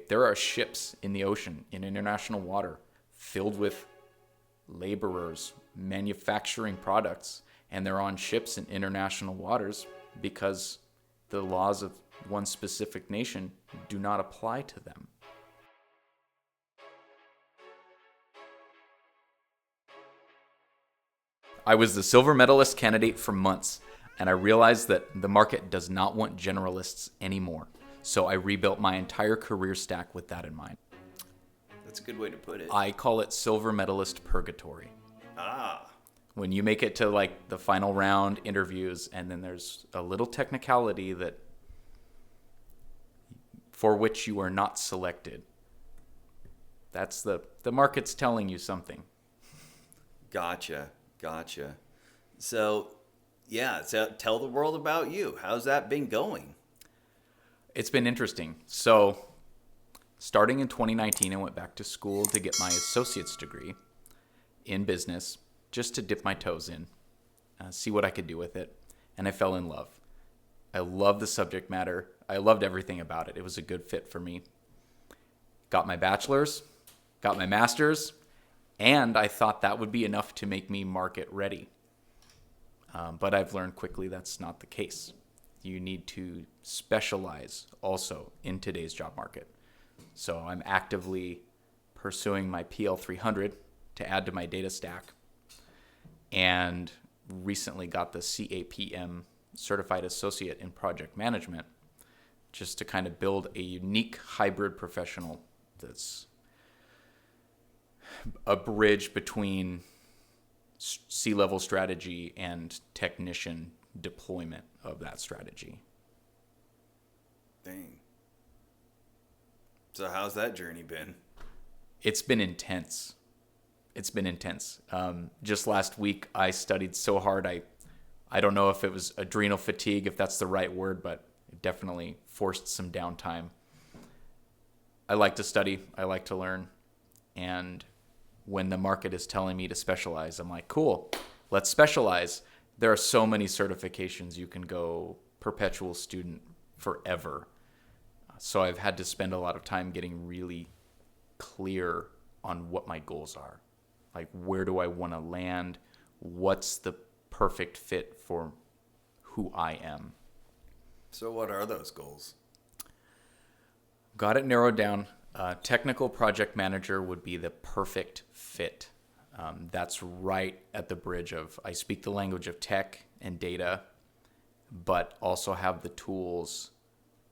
there are ships in the ocean, in international water, filled with laborers manufacturing products, and they're on ships in international waters because the laws of one specific nation do not apply to them. I was the silver medalist candidate for months, and I realized that the market does not want generalists anymore. So I rebuilt my entire career stack with that in mind. That's a good way to put it. I call it silver medalist purgatory. Ah. When you make it to like the final round interviews, and then there's a little technicality that for which you are not selected. That's the market's telling you something. Gotcha. So, yeah, tell the world about you. How's that been going? It's been interesting. So, starting in 2019, I went back to school to get my associate's degree in business, just to dip my toes in, see what I could do with it. And I fell in love. I loved the subject matter. I loved everything about it. It was a good fit for me. Got my bachelor's, got my master's, and I thought that would be enough to make me market ready. But I've learned quickly that's not the case. You need to specialize also in today's job market. So I'm actively pursuing my PL300 to add to my data stack, and recently got the CAPM Certified Associate in Project Management, just to kind of build a unique hybrid professional that's a bridge between C-level strategy and technician deployment of that strategy. Dang. So how's that journey been? It's been intense. Just last week, I studied so hard. I don't know if it was adrenal fatigue, if that's the right word, but it definitely forced some downtime. I like to study. I like to learn. And when the market is telling me to specialize, I'm like, cool, let's specialize. There are so many certifications. You can go perpetual student forever. So I've had to spend a lot of time getting really clear on what my goals are. Like, where do I want to land? What's the perfect fit for who I am? So what are those goals? Got it narrowed down. Technical project manager would be the perfect fit. That's right at the bridge of I speak the language of tech and data, but also have the tools,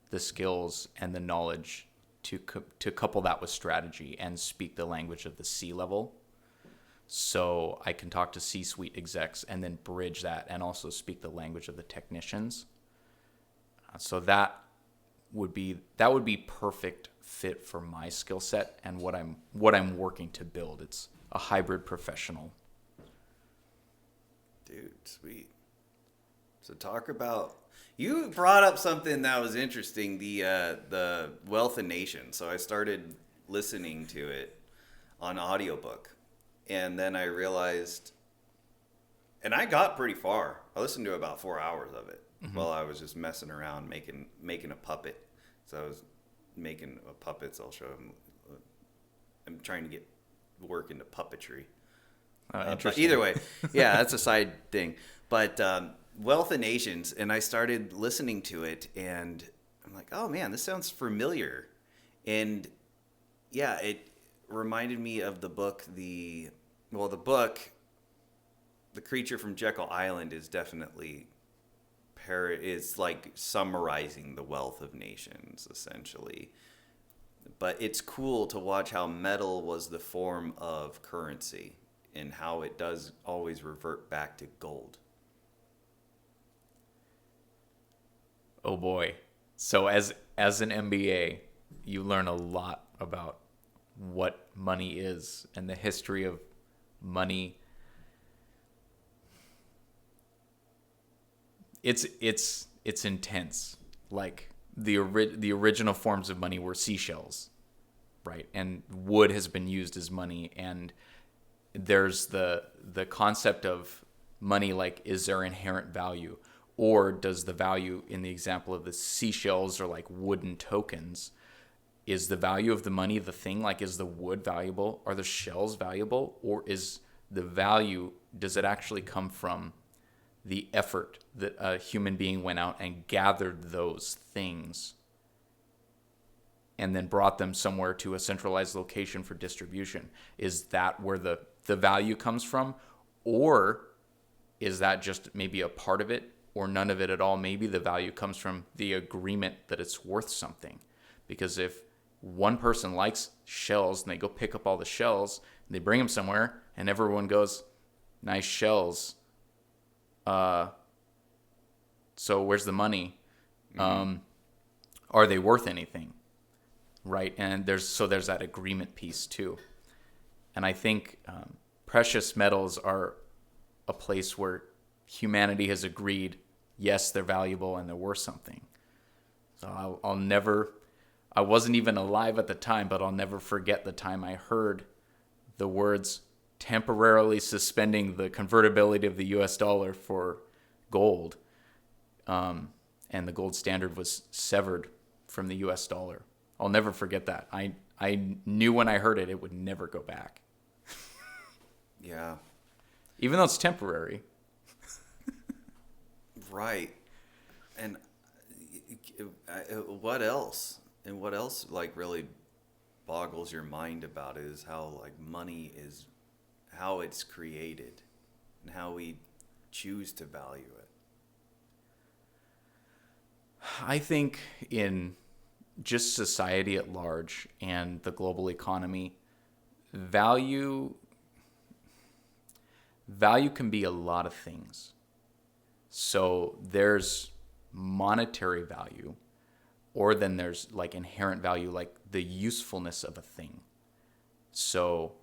the skills, and the knowledge to couple that with strategy and speak the language of the C-level. So I can talk to C-suite execs and then bridge that and also speak the language of the technicians. So that would be perfect fit for my skill set and what I'm working to build. It's a hybrid professional. Dude, sweet. So talk about, you brought up something that was interesting, the Wealth of Nations. So I started listening to it on audiobook, and then I realized, and I got pretty far. I listened to about 4 hours of it while I was just messing around making a puppet. So I was making a puppet. So I'll show him. I'm trying to get work into puppetry. But either way, yeah, that's a side thing. But Wealth of Nations, and I started listening to it, and I'm like, oh man, this sounds familiar. And yeah, it reminded me of the book. The book, The Creature from Jekyll Island, is definitely is like summarizing the Wealth of Nations essentially. But it's cool to watch how metal was the form of currency and how it does always revert back to gold. Oh boy. So as an MBA, you learn a lot about what money is and the history of money. It's intense. Like the original forms of money were seashells, right? And wood has been used as money, and there's the concept of money, like, is there inherent value, or does the value in the example of the seashells or like wooden tokens, Is the value of the money the thing? Like, is the wood valuable? Are the shells valuable? Or is the value, does it actually come from the effort that a human being went out and gathered those things and then brought them somewhere to a centralized location for distribution? Is that where the value comes from? Or is that just maybe a part of it, or none of it at all? Maybe the value comes from the agreement that it's worth something. Because if one person likes shells and they go pick up all the shells and they bring them somewhere and everyone goes, nice shells, so where's the money? Are they worth anything? Right? And there's that agreement piece too. And I think precious metals are a place where humanity has agreed, yes, they're valuable and they're worth something. So I'll never, I wasn't even alive at the time, but I'll never forget the time I heard the words temporarily suspending the convertibility of the US dollar for gold. And the gold standard was severed from the US dollar. I'll never forget that. I knew when I heard it, it would never go back. Yeah. Even though it's temporary. Right. And what else? And what else like really boggles your mind about it is how like money is, how it's created and how we choose to value it. I think in just society at large and the global economy, value can be a lot of things. So there's monetary value, or then there's like inherent value, like the usefulness of a thing. So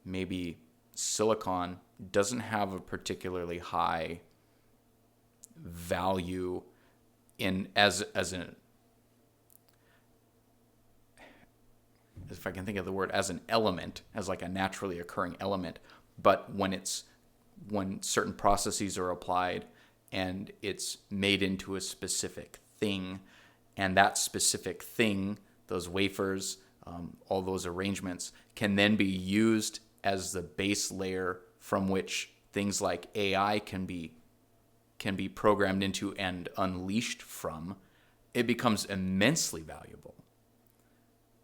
maybe silicon doesn't have a particularly high value in as an, if I can think of the word, as an element, as like a naturally occurring element. But when certain processes are applied and it's made into a specific thing, and that specific thing, those wafers, all those arrangements, can then be used as the base layer from which things like AI can be programmed into and unleashed from, it becomes immensely valuable.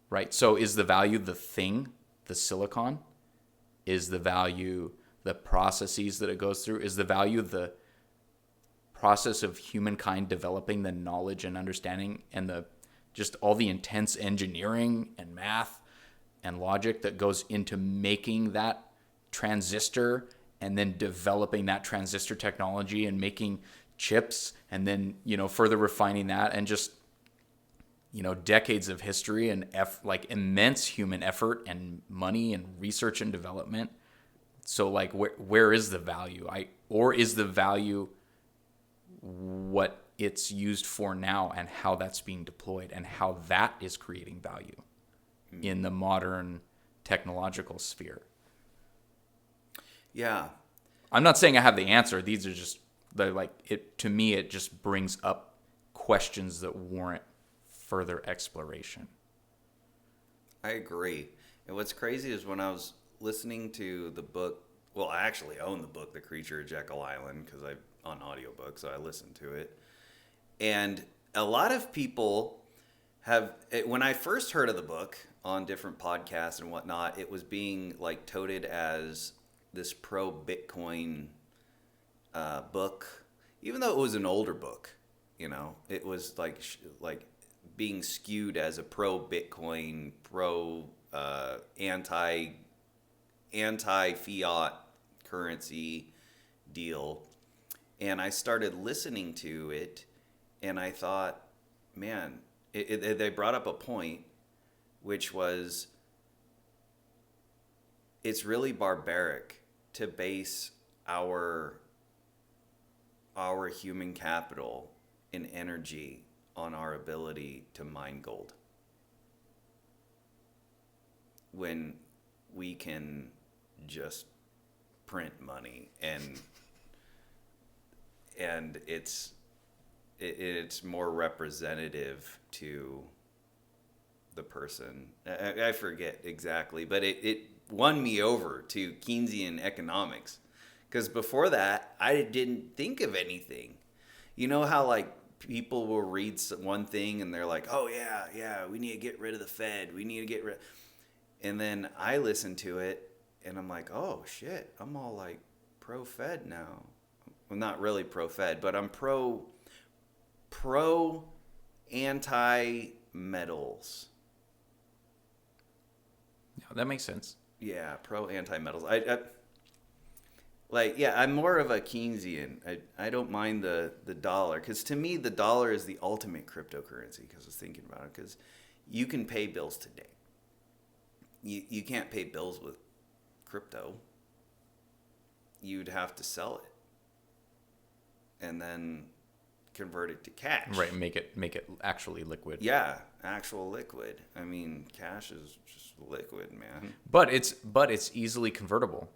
Right? So is the value the thing, the silicon? Is the value the processes that it goes through? Is the value the process of humankind developing the knowledge and understanding and the just all the intense engineering and math and logic that goes into making that transistor and then developing that transistor technology and making chips and then, further refining that, and just, decades of history and like immense human effort and money and research and development. So like where is the value? Or is the value what it's used for now and how that's being deployed and how that is creating value in the modern technological sphere? Yeah. I'm not saying I have the answer. These are just, to me, it just brings up questions that warrant further exploration. I agree. And what's crazy is when I was listening to the book, well, I actually own the book, The Creature of Jekyll Island, because on audiobook, so I listened to it. And a lot of people when I first heard of the book on different podcasts and whatnot, it was being like touted as this pro-Bitcoin book, even though it was an older book. It was like being skewed as a pro-Bitcoin, anti-fiat currency deal. And I started listening to it, and I thought, man, they brought up a point, which was, it's really barbaric to base our human capital and energy on our ability to mine gold, when we can just print money and it's more representative to the person. I forget exactly, but it won me over to Keynesian economics. Because before that, I didn't think of anything. You know how like people will read one thing and they're like, "Oh yeah, yeah, we need to get rid of the Fed. We need to get rid." And then I listen to it and I'm like, "Oh shit, I'm all like pro Fed now." Well, not really pro Fed, but I'm pro anti metals. Yeah, that makes sense. Yeah, pro anti metals. I like, yeah, I'm more of a Keynesian. I don't mind the dollar, because to me the dollar is the ultimate cryptocurrency. Because I was thinking about it, because you can pay bills today. You can't pay bills with crypto. You'd have to sell it and then convert it to cash. Right, make it actually liquid. Yeah, actual liquid. I mean, cash is just liquid, man. But it's easily convertible.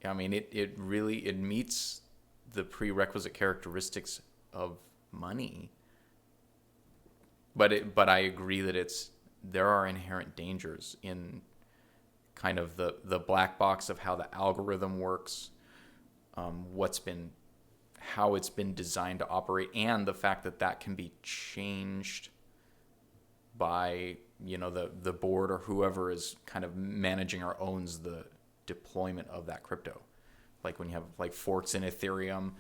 I mean, it really it meets the prerequisite characteristics of money. But I agree that there are inherent dangers in kind of the black box of how the algorithm works, how it's been designed to operate, and the fact that can be changed by the board or whoever is kind of managing or owns the deployment of that crypto. Like when you have like forks in Ethereum,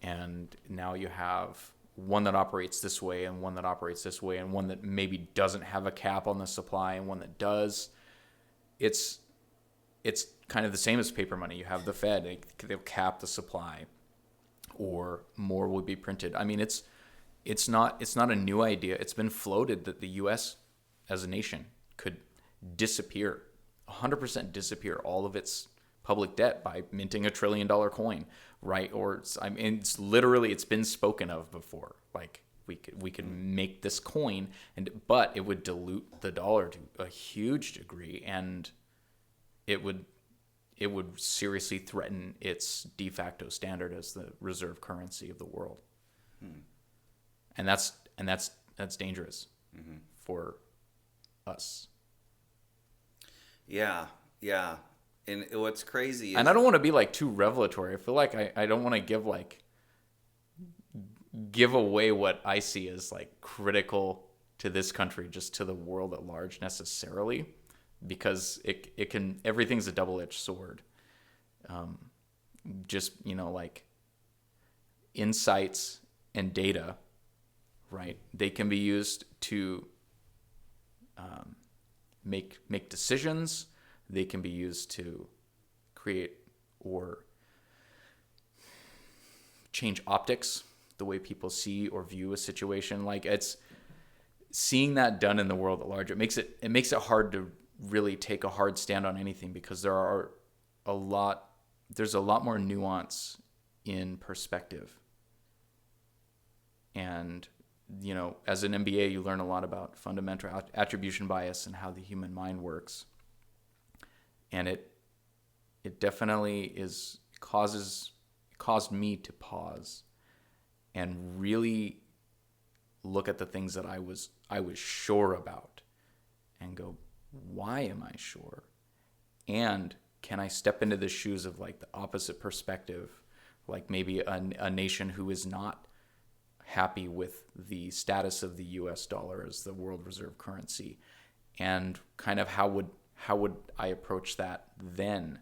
and now you have one that operates this way and one that operates this way and one that maybe doesn't have a cap on the supply and one that does. It's kind of the same as paper money. You have the Fed, they'll cap the supply, or more will be printed. I mean, it's not a new idea. It's been floated that the U.S. as a nation could disappear, 100% disappear all of its public debt by minting $1 trillion coin, right? Or I mean, it's been spoken of before. Like we could make this coin, but it would dilute the dollar to a huge degree, and it would seriously threaten its de facto standard as the reserve currency of the world. And that's dangerous for us. Yeah, yeah. And what's crazy is, and I don't want to be like too revelatory. I feel like I don't want to give away what I see as like critical to this country, just to the world at large necessarily, because it can, everything's a double-edged sword. Just, like insights and data, right? They can be used to make decisions. They can be used to create or change optics, the way people see or view a situation. Like, it's seeing that done in the world at large. It makes it hard to really take a hard stand on anything, because there's a lot more nuance in perspective. And as an MBA, you learn a lot about fundamental attribution bias and how the human mind works. And it definitely caused me to pause and really look at the things that I was sure about and go, why am I sure? And can I step into the shoes of like the opposite perspective, like maybe a nation who is not happy with the status of the US dollar as the world reserve currency, and kind of how would I approach that then?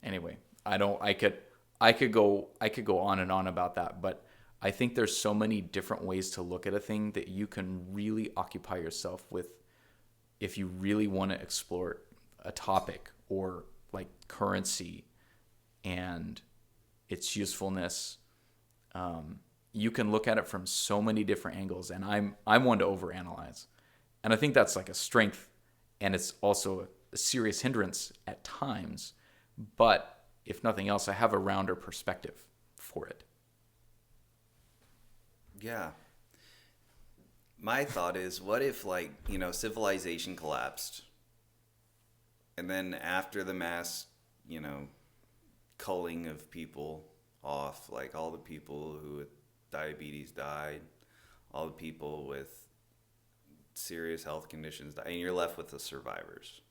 Anyway, I could go on and on about that, but I think there's so many different ways to look at a thing that you can really occupy yourself with if you really want to explore a topic, or like currency and its usefulness. You can look at it from so many different angles, and I'm one to overanalyze. And I think that's like a strength, and it's also a serious hindrance at times. But if nothing else, I have a rounder perspective for it. Yeah. My thought is, what if, like, civilization collapsed, and then after the mass, culling of people off, like all the people who with diabetes died, all the people with serious health conditions die, and you're left with the survivors.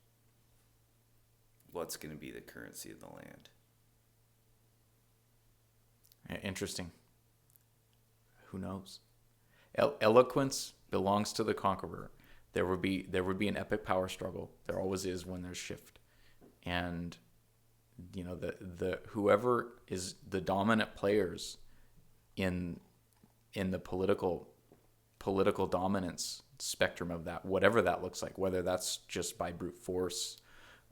What's going to be the currency of the land? Interesting. Who knows? Eloquence belongs to the conqueror. There would be an epic power struggle. There always is when there's shift, and the whoever is the dominant players in the political dominance spectrum of that, whatever that looks like, whether that's just by brute force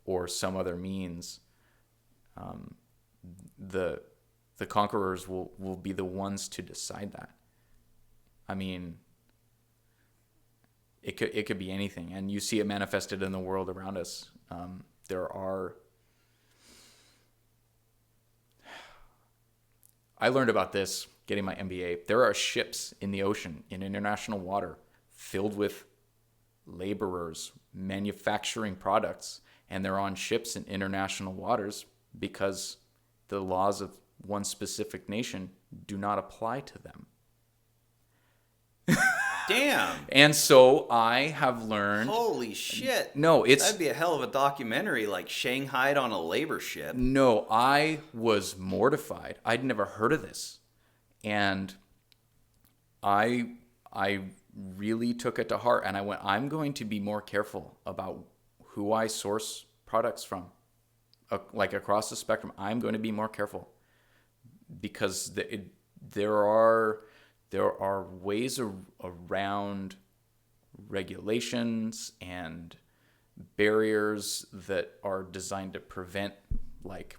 or some other means, the conquerors will be the ones to decide that. I mean, it could be anything, and you see it manifested in the world around us. I learned about this getting my MBA. There are ships in the ocean, in international water, filled with laborers manufacturing products, and they're on ships in international waters because the laws of one specific nation do not apply to them. Damn. And so I have learned... Holy shit. No, that'd be a hell of a documentary, like Shanghai on a labor ship. No, I was mortified. I'd never heard of this. And I really took it to heart, and I went, I'm going to be more careful about who I source products from. Like across the spectrum, I'm going to be more careful because there are ways around regulations and barriers that are designed to prevent, like,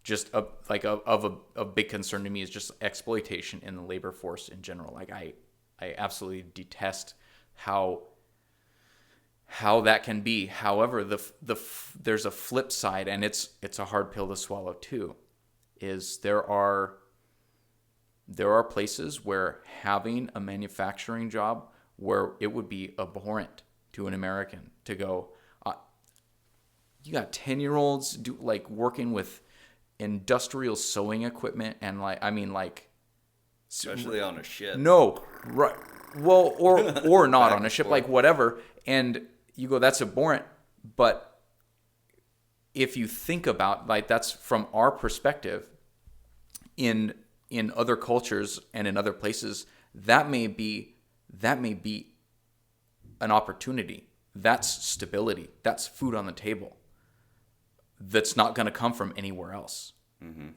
just a big concern to me is just exploitation in the labor force in general. Like I absolutely detest how that can be. However, there's a flip side, and it's a hard pill to swallow too. Is there are places where having a manufacturing job where it would be abhorrent to an American to go, you got 10-year-olds working with industrial sewing equipment and especially on a ship. No, right. Well, or not on a ship, like whatever. And you go, that's abhorrent. But if you think about, like, that's from our perspective in other cultures and in other places, that may be an opportunity. That's stability. That's food on the table. That's not going to come from anywhere else. Mm-hmm.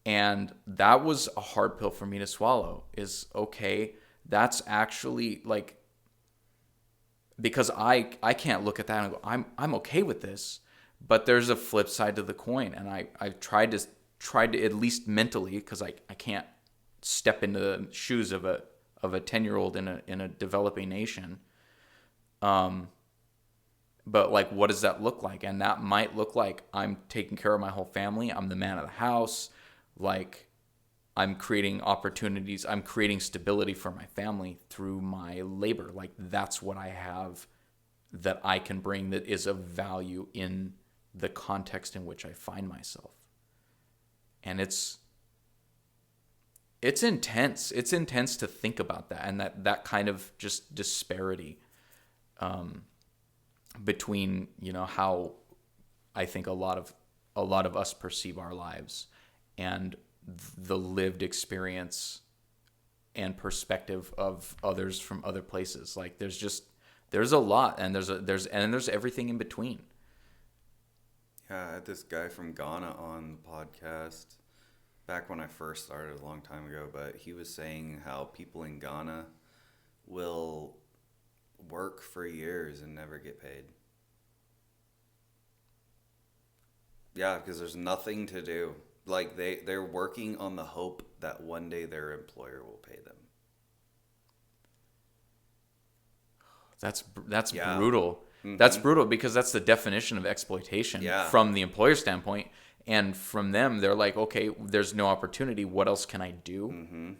And that was a hard pill for me to swallow. Is okay. That's actually like, because I can't look at that and go, I'm okay with this, but there's a flip side to the coin, and I tried to at least mentally, because I can't step into the shoes of a 10-year-old in a developing nation. But like, what does that look like? And that might look like I'm taking care of my whole family. I'm the man of the house. Like, I'm creating opportunities. I'm creating stability for my family through my labor. Like, that's what I have that I can bring that is of value in the context in which I find myself. And it's intense. It's intense to think about that, and that kind of just disparity between, how I think a lot of us perceive our lives and the lived experience and perspective of others from other places. Like, there's a lot, and there's everything in between. Yeah, I had this guy from Ghana on the podcast back when I first started a long time ago, but he was saying how people in Ghana will work for years and never get paid. Yeah, because there's nothing to do. Like, they're working on the hope that one day their employer will pay them. That's Yeah. brutal. Mm-hmm. That's brutal, because that's the definition of exploitation from the employer standpoint. And from them, they're like, okay, there's no opportunity. What else can I do? Mm-hmm.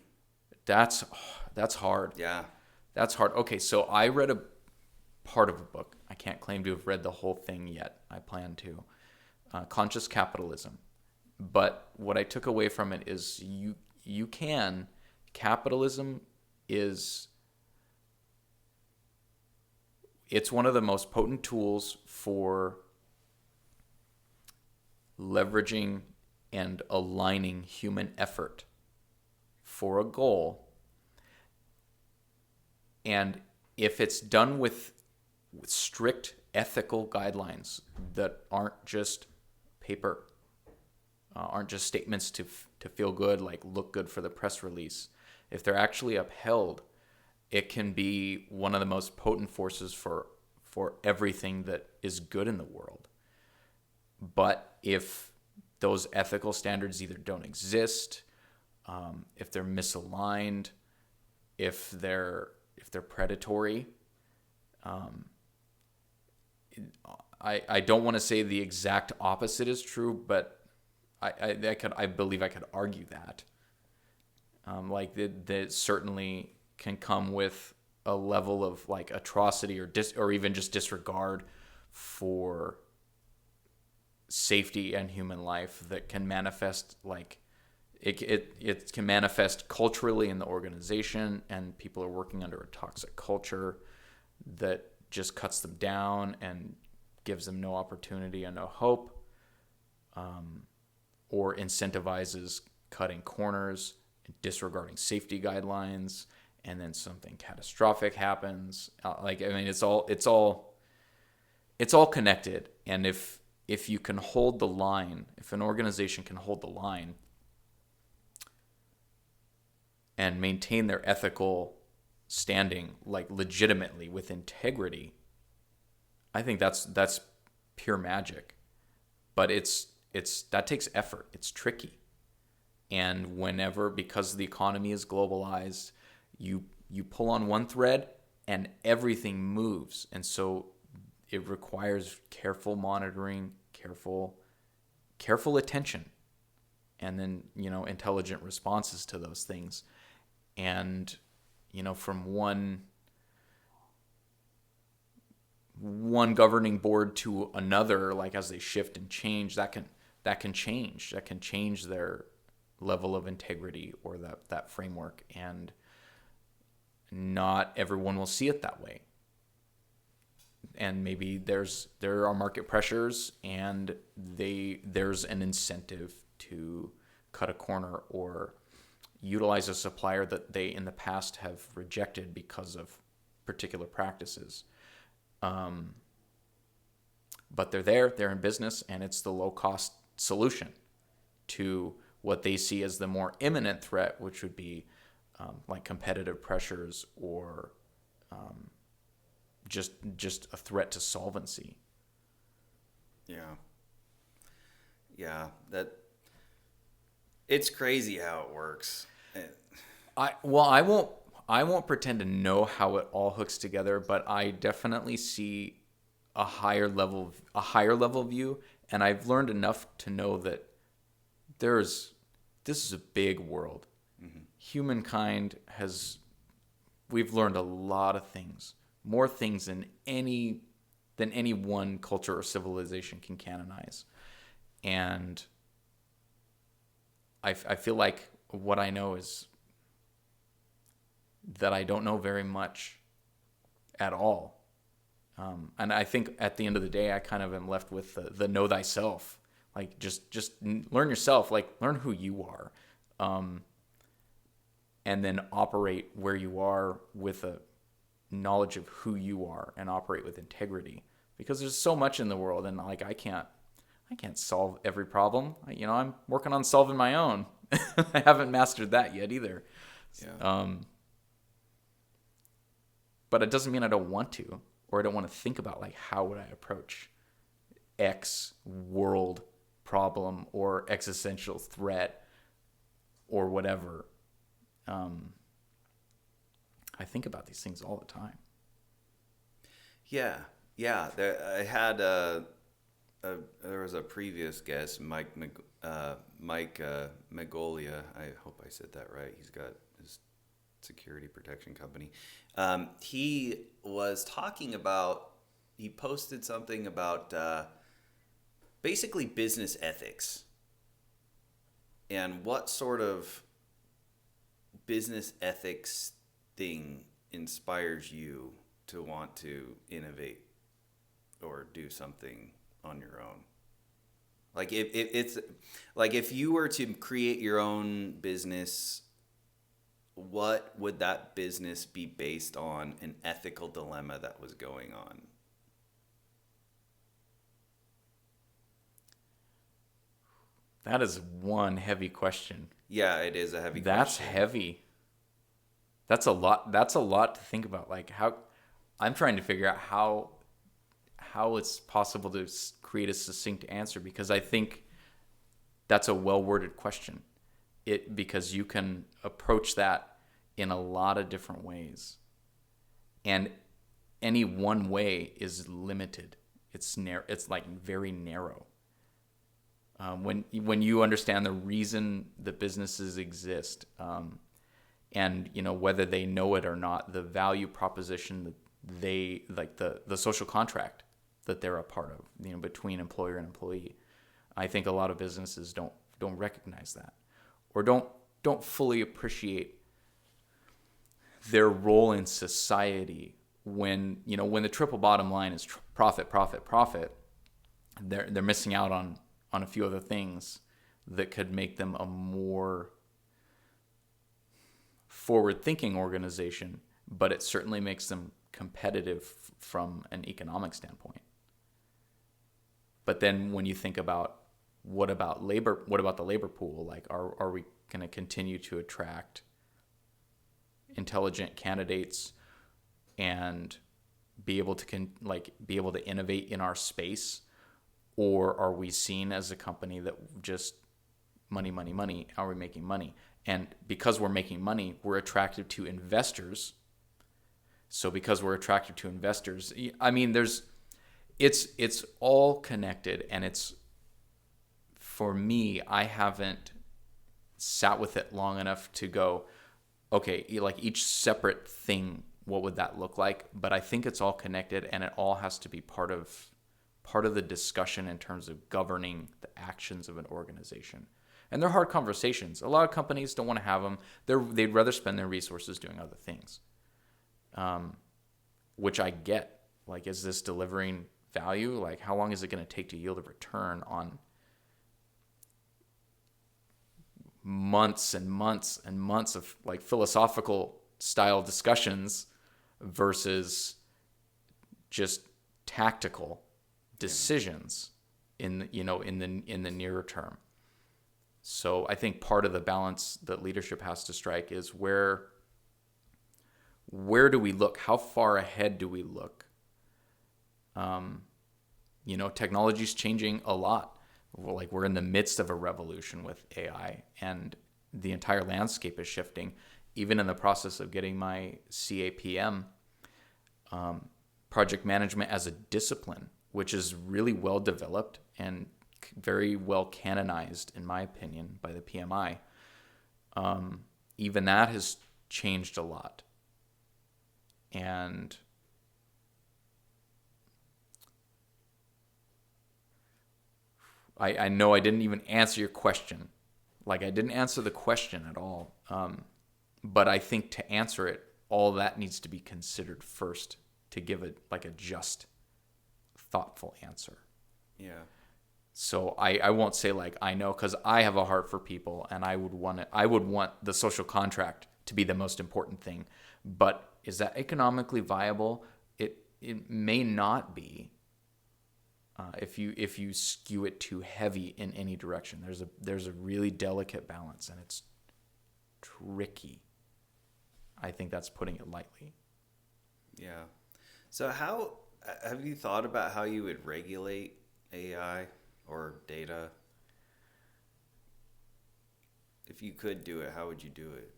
That's hard. Yeah. That's hard. Okay, so I read a part of a book. I can't claim to have read the whole thing yet. I plan to. Conscious Capitalism. But what I took away from it is capitalism is it's one of the most potent tools for leveraging and aligning human effort for a goal. And if it's done with strict ethical guidelines that aren't just paper, aren't just statements to feel good, like look good for the press release, if they're actually upheld, it can be one of the most potent forces for everything that is good in the world. But if those ethical standards either don't exist, if they're misaligned, if they're predatory, I don't want to say the exact opposite is true, but I believe I could argue that. Like that certainly can come with a level of like atrocity or even just disregard for safety and human life that can manifest like it can manifest culturally in the organization, and people are working under a toxic culture that just cuts them down and gives them no opportunity and no hope, or incentivizes cutting corners, disregarding safety guidelines, and then something catastrophic happens. It's all connected. And if you can hold the line, if an organization can hold the line and maintain their ethical standing, like legitimately with integrity, I think that's pure magic. But it's that takes effort. It's tricky. And whenever, because the economy is globalized, you pull on one thread and everything moves. And so it requires careful monitoring, careful attention, and then, intelligent responses to those things. And, from one governing board to another, like as they shift and change, that can change their level of integrity or that framework. And not everyone will see it that way. And maybe there are market pressures, and there's an incentive to cut a corner or utilize a supplier that they in the past have rejected because of particular practices. But they're in business, and it's the low cost solution to what they see as the more imminent threat, which would be like competitive pressures or just a threat to solvency. Yeah, that it's crazy how it works. I won't pretend to know how it all hooks together, but I definitely see a higher level view, and I've learned enough to know that this is a big world. Mm-hmm. Humankind we've learned a lot of things, more things than any one culture or civilization can canonize. And I feel like what I know is that I don't know very much at all. And I think at the end of the day, I kind of am left with the know thyself. Like just learn yourself, like learn who you are. And then operate where you are with a knowledge of who you are, and operate with integrity, because there's so much in the world, and like I can't solve every problem. I'm working on solving my own. I haven't mastered that yet either. Yeah. But it doesn't mean I don't want to, or I don't want to think about like how would I approach X world problem or existential threat or whatever. I think about these things all the time. Yeah. I had there was a previous guest, Mike Magnolia. I hope I said that right. He's got his security protection company. He was talking about. He posted something about basically business ethics and what sort of business ethics thing inspires you to want to innovate or do something on your own? Like if it's like if you were to create your own business, what would that business be based on, an ethical dilemma that was going on? That is one heavy question. Yeah, it is a heavy That's question. heavy. That's a lot. That's a lot to think about. Like how I'm trying to figure out how it's possible to create a succinct answer, because I think that's a well-worded question. It because you can approach that in a lot of different ways, and any one way is limited. It's narrow. It's like very narrow. When you understand the reason the businesses exist, and whether they know it or not, the value proposition that they like, the social contract that they're a part of, between employer and employee. I think a lot of businesses don't recognize that, or don't fully appreciate their role in society. When the triple bottom line is profit, profit, profit, they're missing out on a few other things that could make them a more forward-thinking organization, but it certainly makes them competitive from an economic standpoint. But then when you think about what about the labor pool? Like, are we going to continue to attract intelligent candidates and be able to innovate in our space, or are we seen as a company that just money, money, money? Are we making money? And because we're making money, we're attracted to investors. So because we're attracted to investors, I mean, it's all connected, and it's, for me, I haven't sat with it long enough to go, okay, like each separate thing, what would that look like? But I think it's all connected, and it all has to be part of the discussion in terms of governing the actions of an organization. And they're hard conversations. A lot of companies don't want to have them. They'd rather spend their resources doing other things, which I get. Like, is this delivering value? Like, how long is it going to take to yield a return on months and months and months of like philosophical style discussions versus just tactical decisions in the nearer term? So I think part of the balance that leadership has to strike is where do we look? How far ahead do we look? Technology's changing a lot. Like, we're in the midst of a revolution with AI, and the entire landscape is shifting. Even in the process of getting my CAPM, project management as a discipline, which is really well developed and very well canonized, in my opinion, by the PMI. Even that has changed a lot. And I know I didn't even answer your question. Like, I didn't answer the question at all. But I think to answer it, all that needs to be considered first to give it like a just, thoughtful answer. Yeah. So I won't say like I know, because I have a heart for people, and I would want the social contract to be the most important thing. But is that economically viable? It may not be. If you skew it too heavy in any direction, there's a really delicate balance, and it's tricky. I think that's putting it lightly. Yeah. So how have you thought about how you would regulate AI or data? If you could do it, how would you do it?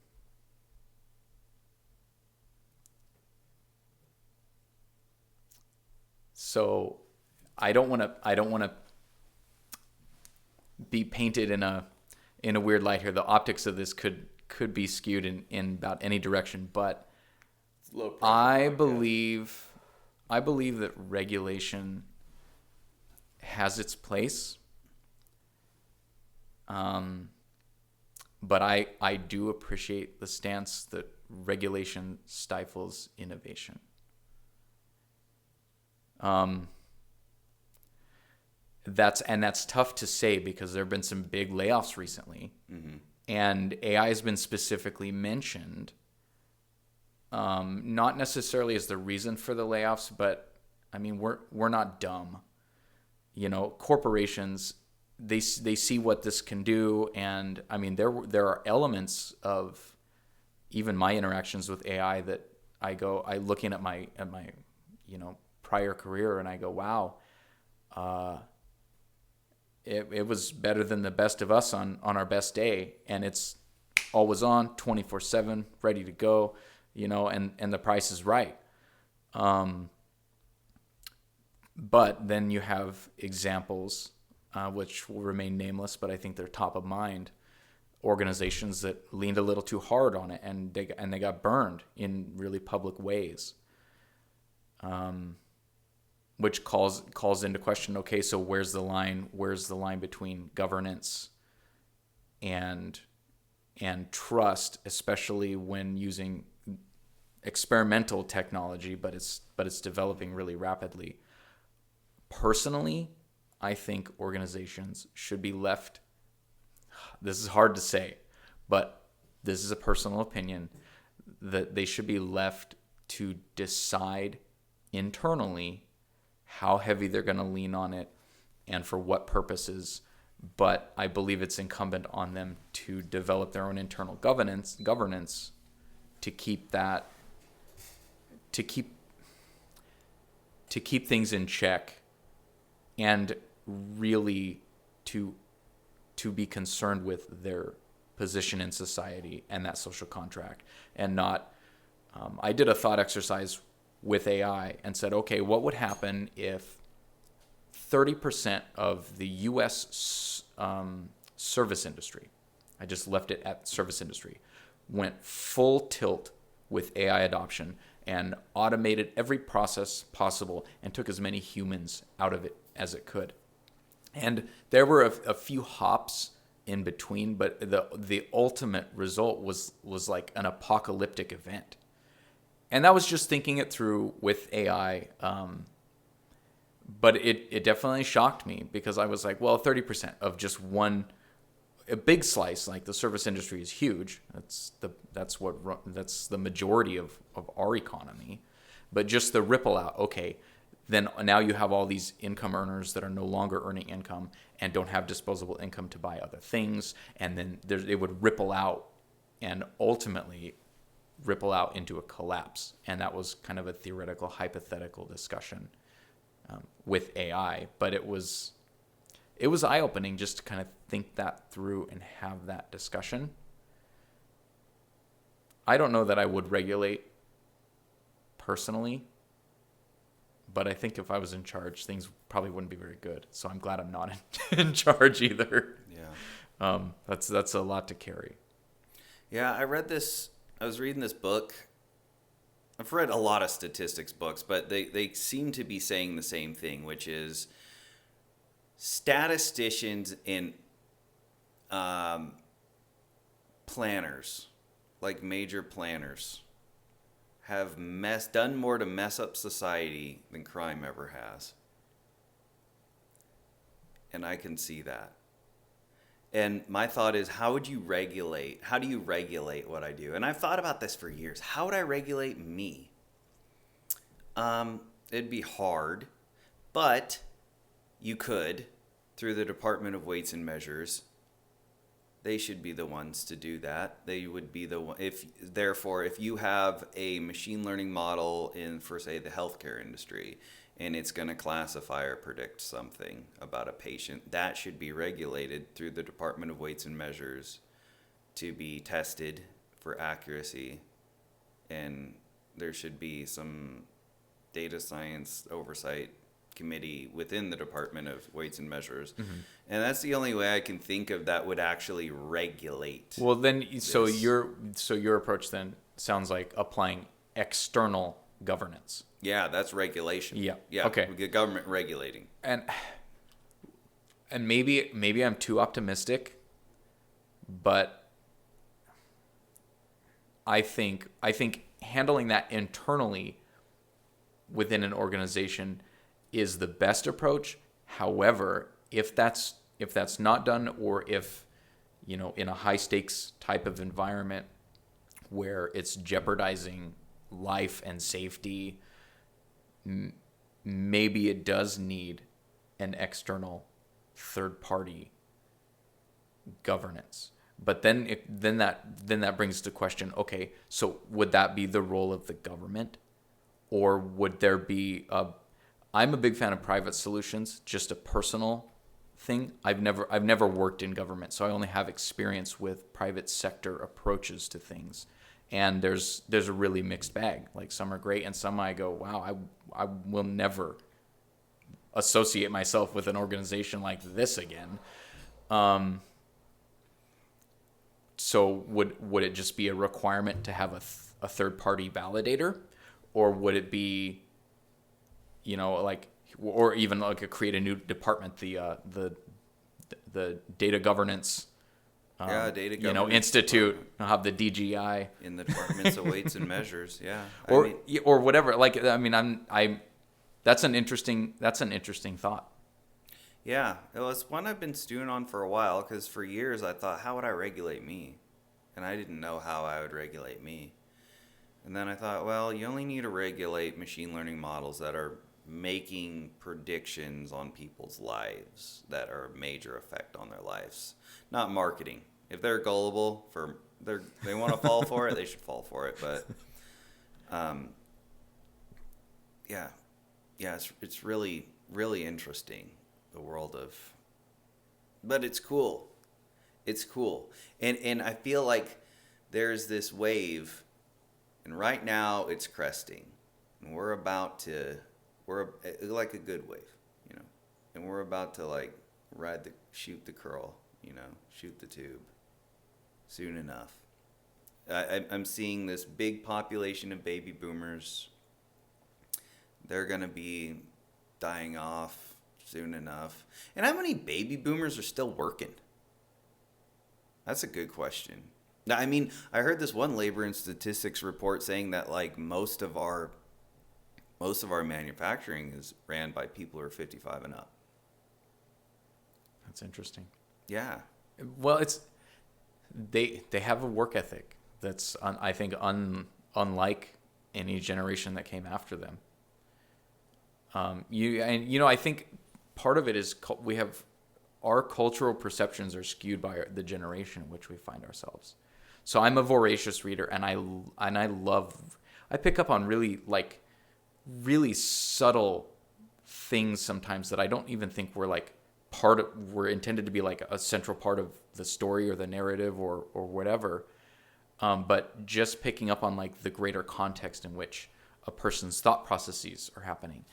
So I don't want to be painted in a weird light here. The optics of this could be skewed in about any direction, but I believe that regulation has its place. But I do appreciate the stance that regulation stifles innovation. That's tough to say because there have been some big layoffs recently, and AI has been specifically mentioned. Not necessarily as the reason for the layoffs, but I mean we're not dumb. Corporations, they see what this can do, and I mean there are elements of even my interactions with AI that I looking at my prior career, and I go, wow, it was better than the best of us on our best day, and it's always on 24/7, ready to go, and the price is right. But then you have examples, which will remain nameless, but I think they're top of mind. Organizations that leaned a little too hard on it, and they got burned in really public ways, which calls into question. Okay, so where's the line? Where's the line between governance and trust, especially when using experimental technology, but it's developing really rapidly. Personally, I think organizations should be left, this is hard to say, but this is a personal opinion, that they should be left to decide internally how heavy they're going to lean on it and for what purposes. But I believe it's incumbent on them to develop their own internal governance to keep things in check, and really to be concerned with their position in society and that social contract, and not. I did a thought exercise with AI and said, okay, what would happen if 30% of the U.S. Service industry, I just left it at service industry, went full tilt with AI adoption and automated every process possible and took as many humans out of it as it could. And there were a few hops in between, but the ultimate result was like an apocalyptic event. And that was just thinking it through with AI. But it definitely shocked me, because I was like, well, 30% of just a big slice, like the service industry is huge. That's the majority of our economy. But just the ripple out, okay, then now you have all these income earners that are no longer earning income and don't have disposable income to buy other things. And then it would ripple out and ultimately ripple out into a collapse. And that was kind of a theoretical, hypothetical discussion with AI. But it was eye-opening just to kind of think that through and have that discussion. I don't know that I would regulate personally, but I think if I was in charge, things probably wouldn't be very good. So I'm glad I'm not in charge either. Yeah. That's a lot to carry. Yeah, I was reading this book. I've read a lot of statistics books, but they seem to be saying the same thing, which is statisticians and planners, like major planners, have done more to mess up society than crime ever has. And I can see that. And my thought is, how do you regulate what I do? And I've thought about this for years. How would I regulate me? It'd be hard, but you could, through the Department of Weights and Measures. They should be the ones to do that. They would be the one. If you have a machine learning model for say the healthcare industry, and it's going to classify or predict something about a patient, that should be regulated through the Department of Weights and Measures to be tested for accuracy, and there should be some data science oversight committee within the Department of Weights and Measures. Mm-hmm. And that's the only way I can think of that would actually regulate. Well, then, so your approach then sounds like applying external governance. Yeah, that's regulation. Yeah. Okay. We get government regulating. And maybe I'm too optimistic, but I think handling that internally within an organization is the best approach. However, if that's not done, or if, in a high stakes type of environment where it's jeopardizing life and safety, maybe it does need an external third party governance. But then that brings the question, okay, so would that be the role of the government, or would there be I'm a big fan of private solutions, just a personal thing. I've never worked in government, so I only have experience with private sector approaches to things. And there's a really mixed bag. Like, some are great, and some I go, wow, I will never associate myself with an organization like this again. So would it just be a requirement to have a third party validator, or would it be, like, or even like create a new department, the data governance, data governance institute, have the DGI in the departments of weights and measures, yeah, or whatever. Like, I mean, that's an interesting thought. Yeah, it's one I've been stewing on for a while, because for years I thought, how would I regulate me? And I didn't know how I would regulate me. And then I thought, well, you only need to regulate machine learning models that are making predictions on people's lives that are a major effect on their lives, not marketing. If they're gullible they want to fall for it, they should fall for it. But yeah, it's really, really interesting, the world of, but it's cool. And I feel like there's this wave, and right now it's cresting, and we're like a good wave, and we're about to like shoot the curl, shoot the tube soon enough. I'm seeing this big population of baby boomers. They're going to be dying off soon enough. And how many baby boomers are still working? That's a good question. Now, I mean, I heard this one labor and statistics report saying that like most of our manufacturing is ran by people who are 55 and up. That's interesting. Yeah. Well, they have a work ethic that's I think unlike any generation that came after them. I think part of it is we have our cultural perceptions are skewed by the generation in which we find ourselves. So I'm a voracious reader, and I pick up on really subtle things sometimes that I don't even think were intended to be like a central part of the story or the narrative or whatever. But just picking up on like the greater context in which a person's thought processes are happening.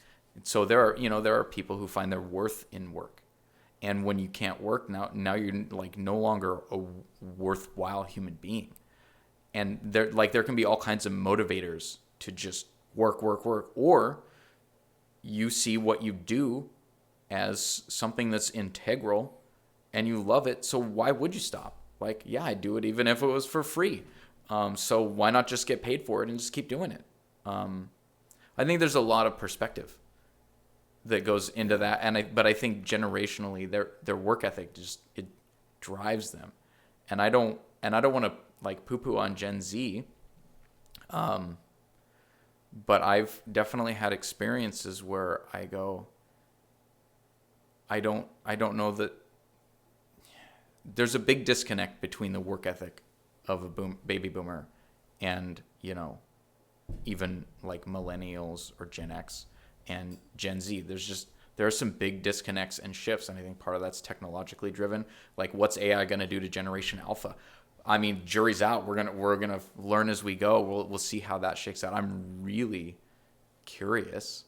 So there are people who find their worth in work. And when you can't work, now you're like no longer a worthwhile human being. And there can be all kinds of motivators to just work, or you see what you do as something that's integral and you love it. So why would you stop? Like, yeah, I'd do it even if it was for free. So why not just get paid for it and just keep doing it? I think there's a lot of perspective that goes into that, but I think generationally their work ethic it drives them, and I don't want to like poo-poo on Gen Z, but I've definitely had experiences where I go, I don't know that there's a big disconnect between the work ethic of a baby boomer and even like millennials or Gen X and Gen Z. There are some big disconnects and shifts, and I think part of that's technologically driven. Like, what's AI going to do to Generation Alpha? I mean, jury's out. We're gonna learn as we go. We'll see how that shakes out. I'm really curious.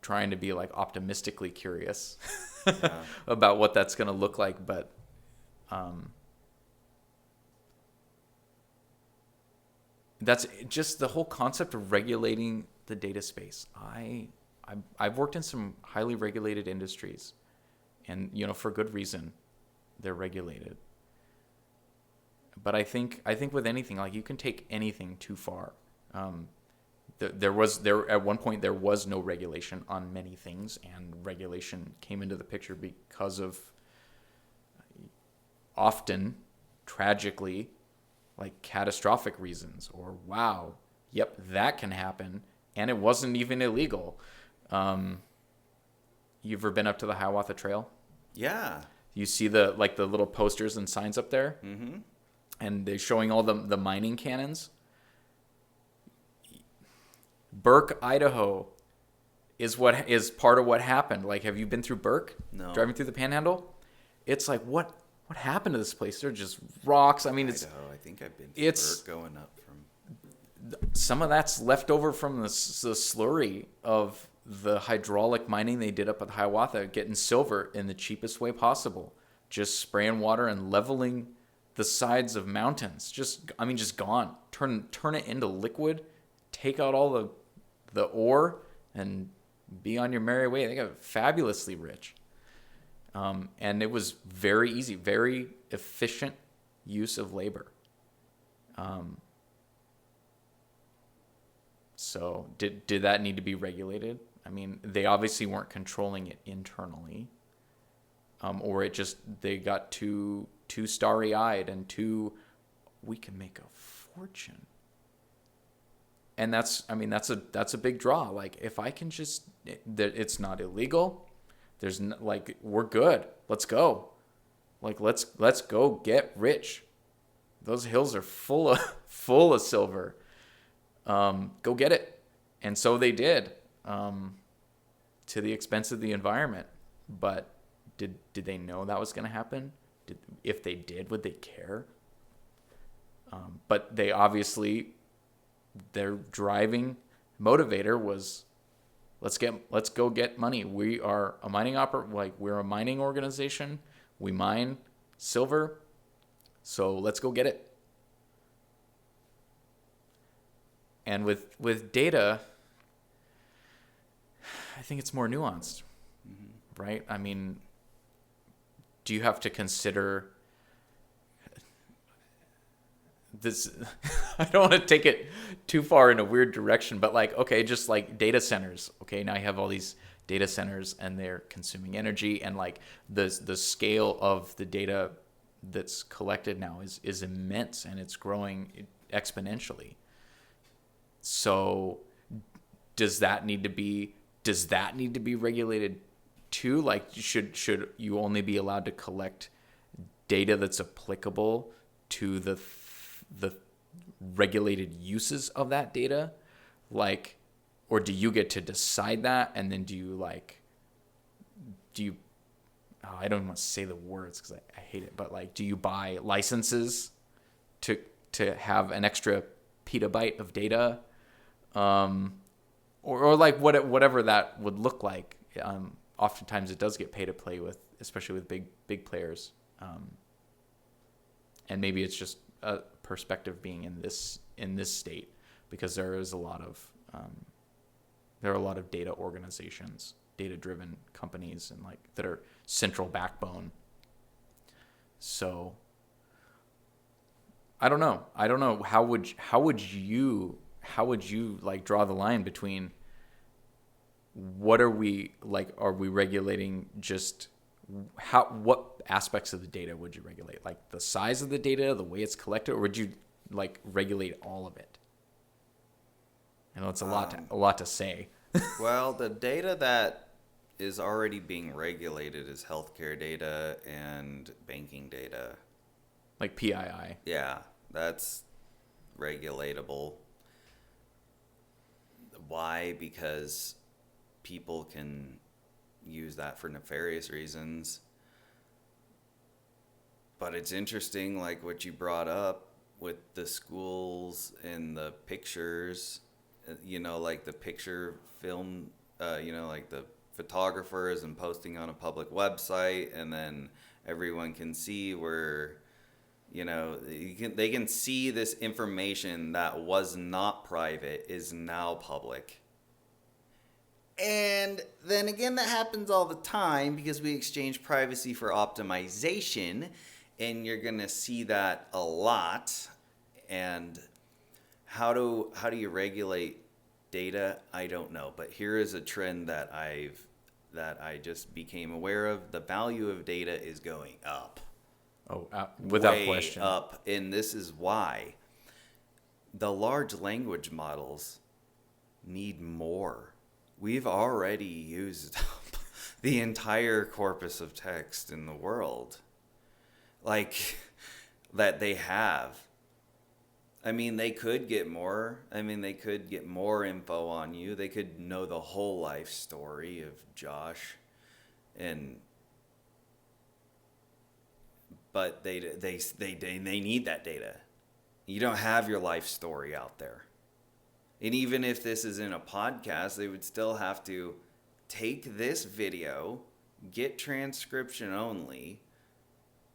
Trying to be like optimistically curious about what that's going to look like, but that's just the whole concept of regulating the data space. I've worked in some highly regulated industries, and for good reason they're regulated. But I think with anything, like, you can take anything too far. There at one point there was no regulation on many things, and regulation came into the picture because of often tragically like catastrophic reasons, or wow, yep, that can happen and it wasn't even illegal. You ever been up to the Hiawatha Trail? Yeah. You see the little posters and signs up there, Mm-hmm. and they're showing all the mining cannons. Burke, Idaho is part of what happened. Like, have you been through Burke? No. Driving through the Panhandle? It's like, what happened to this place? They're just rocks. I mean, Idaho. I think I've been to it's- Burke going up from. some of that's left over from the slurry of the hydraulic mining they did up at Hiawatha, getting silver in the cheapest way possible, just spraying water and leveling the sides of mountains. Just gone. Turn it into liquid, take out all the ore, and be on your merry way. They got fabulously rich. And it was very easy, very efficient use of labor. So did that need to be regulated? I mean, they obviously weren't controlling it internally, or they got too starry-eyed and we can make a fortune. And that's a big draw. Like, if I can just, it's not illegal. We're good. Let's go. Like, let's go get rich. Those hills are full of silver. Go get it. And so they did, to the expense of the environment. But did they know that was going to happen? If they did, would they care? But they obviously, their driving motivator was, let's go get money. We are a we're a mining organization. We mine silver, so let's go get it. And with data, I think it's more nuanced, right? I mean, do you have to consider this? I don't want to take it too far in a weird direction, but like, okay, just like data centers. Okay, now you have all these data centers and they're consuming energy, and like the scale of the data that's collected now is immense, and it's growing exponentially. So does that need to be regulated too? Like, should you only be allowed to collect data that's applicable to the regulated uses of that data? Like, or do you get to decide that, and then do you I don't want to say the words because I hate it, but like, do you buy licenses to have an extra petabyte of data? Or like whatever that would look like. Oftentimes it does get pay to play with, especially with big players. And maybe it's just a perspective being in this state, because there are a lot of data organizations, data-driven companies, and like that are central backbone. So I don't know. How would you like draw the line between what are we regulating? Just what aspects of the data would you regulate? Like the size of the data, the way it's collected, or would you like regulate all of it? I know it's a lot to say. Well, the data that is already being regulated is healthcare data and banking data. Like PII. Yeah, that's regulatable. Why? Because people can use that for nefarious reasons. But it's interesting, like what you brought up with the schools and the pictures, like the picture film, like the photographers and posting on a public website, and then everyone can see where, they can see this information that was not private is now public. And then again, that happens all the time because we exchange privacy for optimization. and you're going to see that a lot. And how do you regulate data? I don't know, but here is a trend that I just became aware of. The value of data is going up. Oh, without Way question. up, and this is why the large language models need more. We've already used up the entire corpus of text in the world, like that they have. I mean, they could get more. I mean, they could get more info on you. They could know the whole life story of Josh, but they need that data. You don't have your life story out there. And even if this is in a podcast, they would still have to take this video, get transcription only,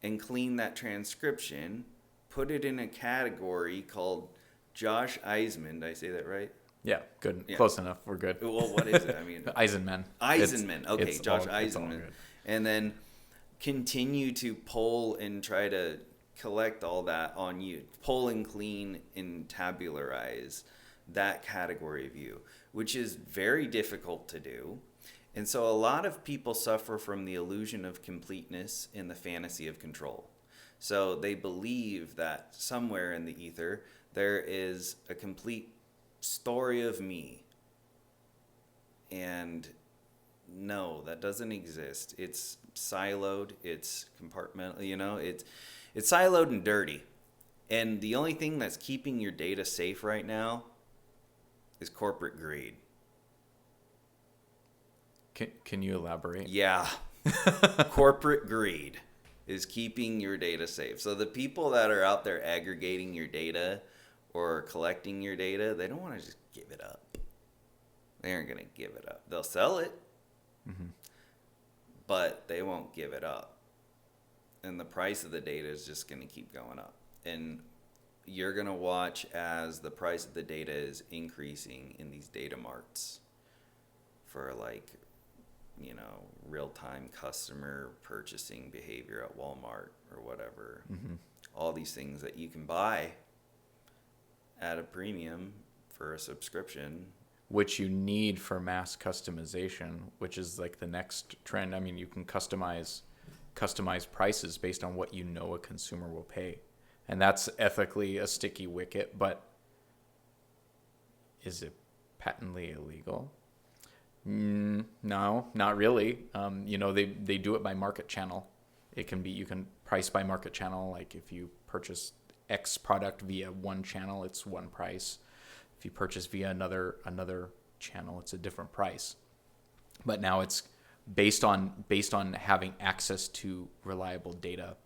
and clean that transcription, put it in a category called Josh Eisman. Did I say that right? Yeah, good. Yeah. Close enough. We're good. Well, what is it? I mean, Eisenman. Eisenman. Okay, it's Josh all- it's all Eisenman. good. And then continue to pull and try to collect all that on you. Pull and clean and tabularize that category of you, which is very difficult to do. And so a lot of people suffer from the illusion of completeness and the fantasy of control. So they believe that somewhere in the ether there is a complete story of me. And no, that doesn't exist. It's siloed, it's compartmental, it's siloed and dirty. And the only thing that's keeping your data safe right now is corporate greed. Can you elaborate? Yeah. Corporate greed is keeping your data safe. So the people that are out there aggregating your data or collecting your data, they don't want to just give it up. They aren't going to give it up. They'll sell it, but they won't give it up. And the price of the data is just going to keep going up. And you're going to watch as the price of the data is increasing in these data marts for real-time customer purchasing behavior at Walmart or whatever. All these things that you can buy at a premium for a subscription. Which you need for mass customization, which is like the next trend. I mean, you can customize prices based on what you know a consumer will pay. And that's ethically a sticky wicket, but is it patently illegal? No, not really. They do it by market channel. You can price by market channel. Like if you purchase X product via one channel, it's one price. If you purchase via another channel, it's a different price. But now it's based on having access to reliable data.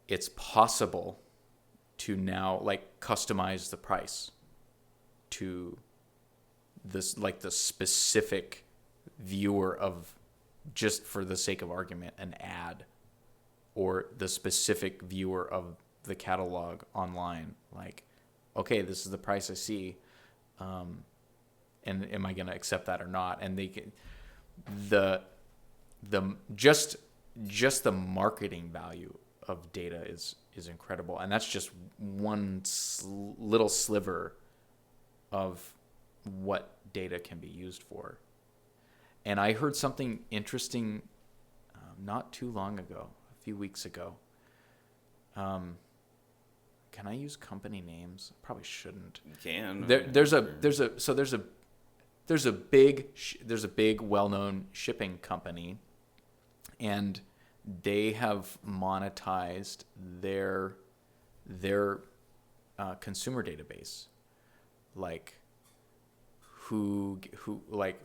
It's possible to now customize the price to this, the specific viewer of, just for the sake of argument, an ad, or the specific viewer of the catalog online. Okay, this is the price I see, and am I going to accept that or not? And they can, just the marketing value of data is incredible, and that's just one little sliver of what data can be used for. And I heard something interesting not too long ago, a few weeks ago. Can I use company names? I probably shouldn't. You can. There's a big well-known shipping company, and they have monetized their consumer database, who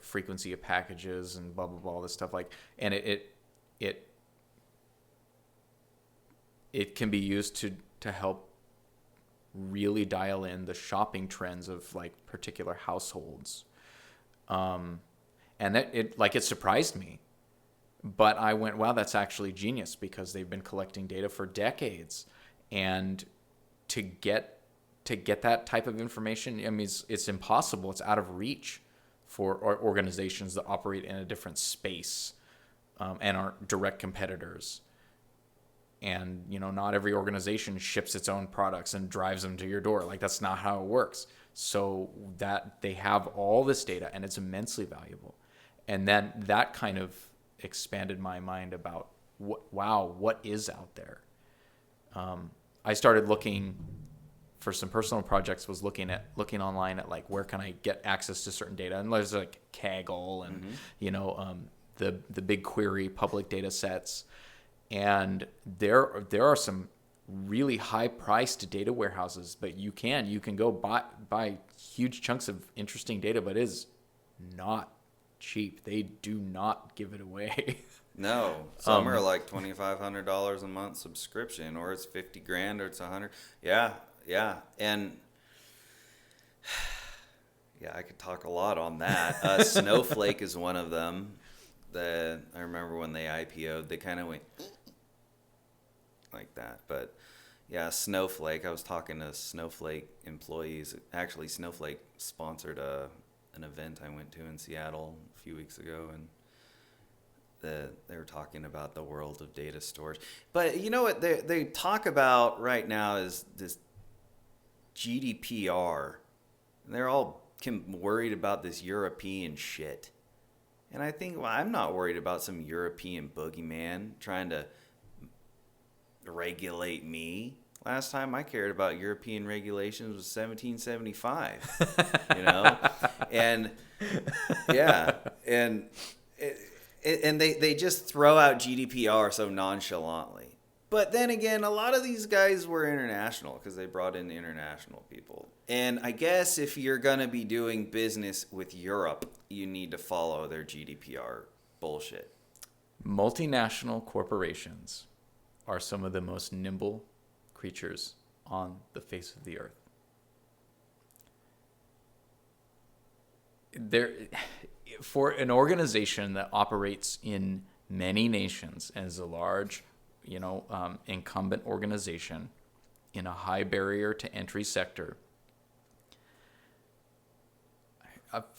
frequency of packages and blah blah blah, all this stuff, and it can be used to help really dial in the shopping trends of particular households, and it surprised me. But I went, wow, that's actually genius, because they've been collecting data for decades, and to get that type of information, I mean, it's impossible. It's out of reach for organizations that operate in a different space. and are direct competitors. And, not every organization ships its own products and drives them to your door. Like, that's not how it works. So that they have all this data, and it's immensely valuable. And then that kind of expanded my mind about, what is out there? I started looking for some personal projects, was looking online at, like, where can I get access to certain data? And there's like Kaggle and, the BigQuery public data sets. And there are some really high priced data warehouses, but you can go buy huge chunks of interesting data, but it is not cheap. They do not give it away. No, some are like $2,500 a month subscription, or it's $50,000, or it's $100,000. Yeah, and yeah, I could talk a lot on that. Snowflake is one of them. I remember when they IPO'd, they kind of went like that. But yeah, Snowflake. I was talking to Snowflake employees. Actually, Snowflake sponsored an event I went to in Seattle a few weeks ago, and they were talking about the world of data storage. But you know what they talk about right now is this GDPR. And they're all worried about this European shit. And I think, well, I'm not worried about some European boogeyman trying to regulate me. Last time I cared about European regulations was 1775, and yeah, and they just throw out GDPR so nonchalantly. But then again, a lot of these guys were international because they brought in international people. And I guess if you're going to be doing business with Europe, you need to follow their GDPR bullshit. Multinational corporations are some of the most nimble creatures on the face of the earth. For an organization that operates in many nations and is a large, incumbent organization in a high barrier to entry sector,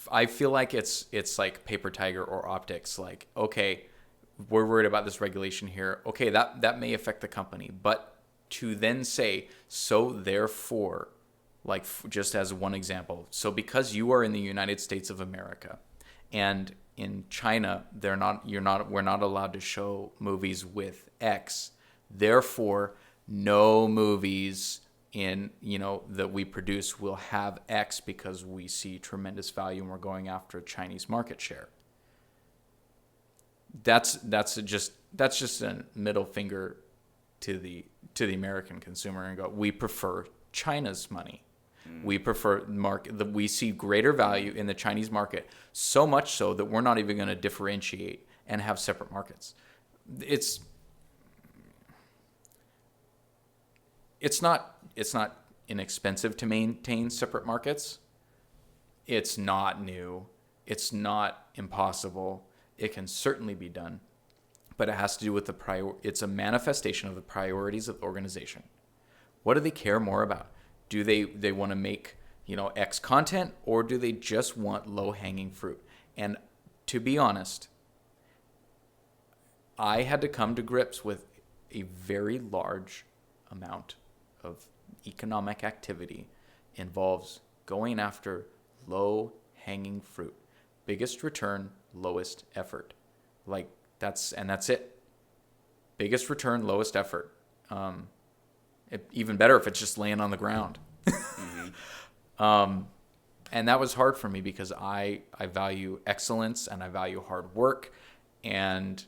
I feel like it's like paper tiger or optics. Like, okay, we're worried about this regulation here. Okay, that may affect the company, but to then say, so therefore, like, just as one example, so because you are in the United States of America, and in China we're not allowed to show movies with X, therefore no movies that we produce will have X because we see tremendous value and we're going after Chinese market share. That's just a middle finger to the American consumer, and go, we prefer China's money. We prefer we see greater value in the Chinese market, so much so that we're not even going to differentiate and have separate markets. It's not inexpensive to maintain separate markets. It's not new. It's not impossible. It can certainly be done, but it has to do with it's a manifestation of the priorities of the organization. What do they care more about? Do they want to make, X content, or do they just want low-hanging fruit? And to be honest, I had to come to grips with a very large amount of economic activity involves going after low-hanging fruit. Biggest return, lowest effort. Like, that's it. Biggest return, lowest effort. Even better if it's just laying on the ground. And that was hard for me because I value excellence, and I value hard work, and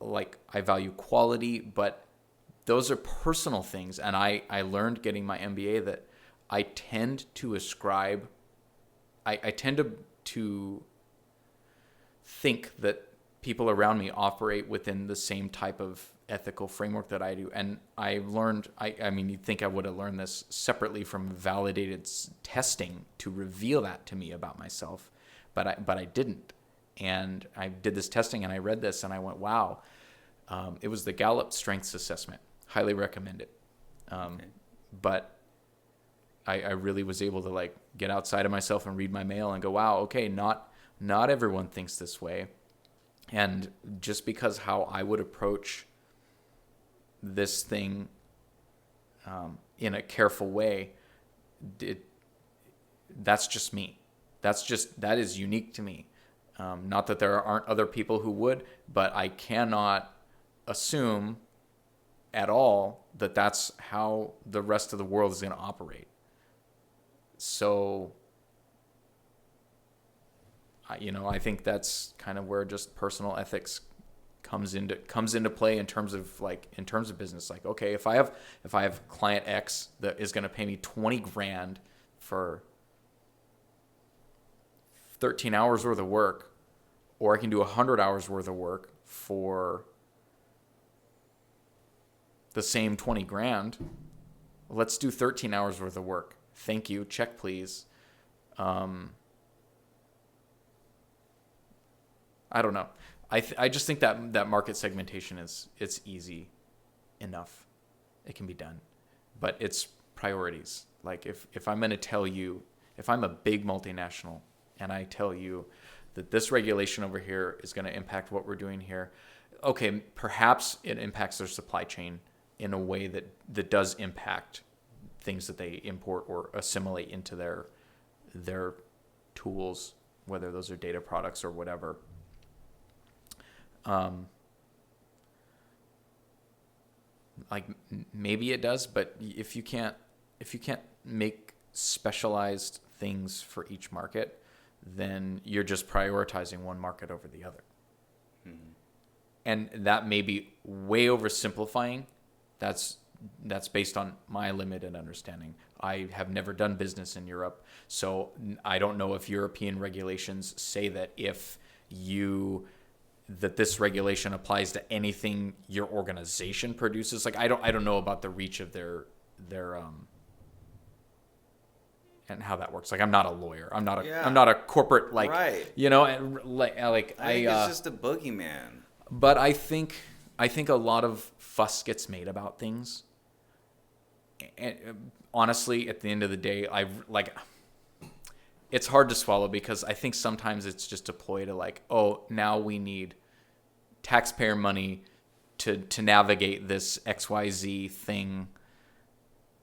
I value quality, but those are personal things. And I learned getting my MBA that I tend to ascribe, I tend to think that people around me operate within the same type of ethical framework that I do. And I learned, I mean, you'd think I would have learned this separately from validated testing to reveal that to me about myself, but I didn't. And I did this testing, and I read this, and I went, wow. It was the Gallup Strengths Assessment. Highly recommend it. Okay. But I really was able to get outside of myself and read my mail and go, wow, okay, not everyone thinks this way. And just because how I would approach this thing in a careful way, that's just me. That is unique to me. Not that there aren't other people who would, but I cannot assume at all that that's how the rest of the world is going to operate. So, I think that's kind of where just personal ethics comes into play in terms of business. Like, okay, if I have client X that is going to pay me 20 grand for 13 hours worth of work, or I can do 100 hours worth of work for the same 20 grand. Let's do 13 hours worth of work. Thank you. Check, please. I don't know. I just think that market segmentation it's easy enough. It can be done, but it's priorities. Like if I'm going to tell you, if I'm a big multinational and I tell you that this regulation over here is going to impact what we're doing here, okay, perhaps it impacts their supply chain in a way that does impact things that they import or assimilate into their tools, whether those are data products or whatever. Maybe it does, but if you can't make specialized things for each market, then you're just prioritizing one market over the other. Mm-hmm. And that may be way oversimplifying. That's based on my limited understanding. I have never done business in Europe, so I don't know if European regulations say that that this regulation applies to anything your organization produces. Like I don't know about the reach of their and how that works. Like I'm not a lawyer. I'm not a corporate right. I think it's just a boogeyman. But I think a lot of fuss gets made about things. And honestly, at the end of the day, it's hard to swallow because I think sometimes it's just a ploy to like, oh, now we need taxpayer money to navigate this XYZ thing.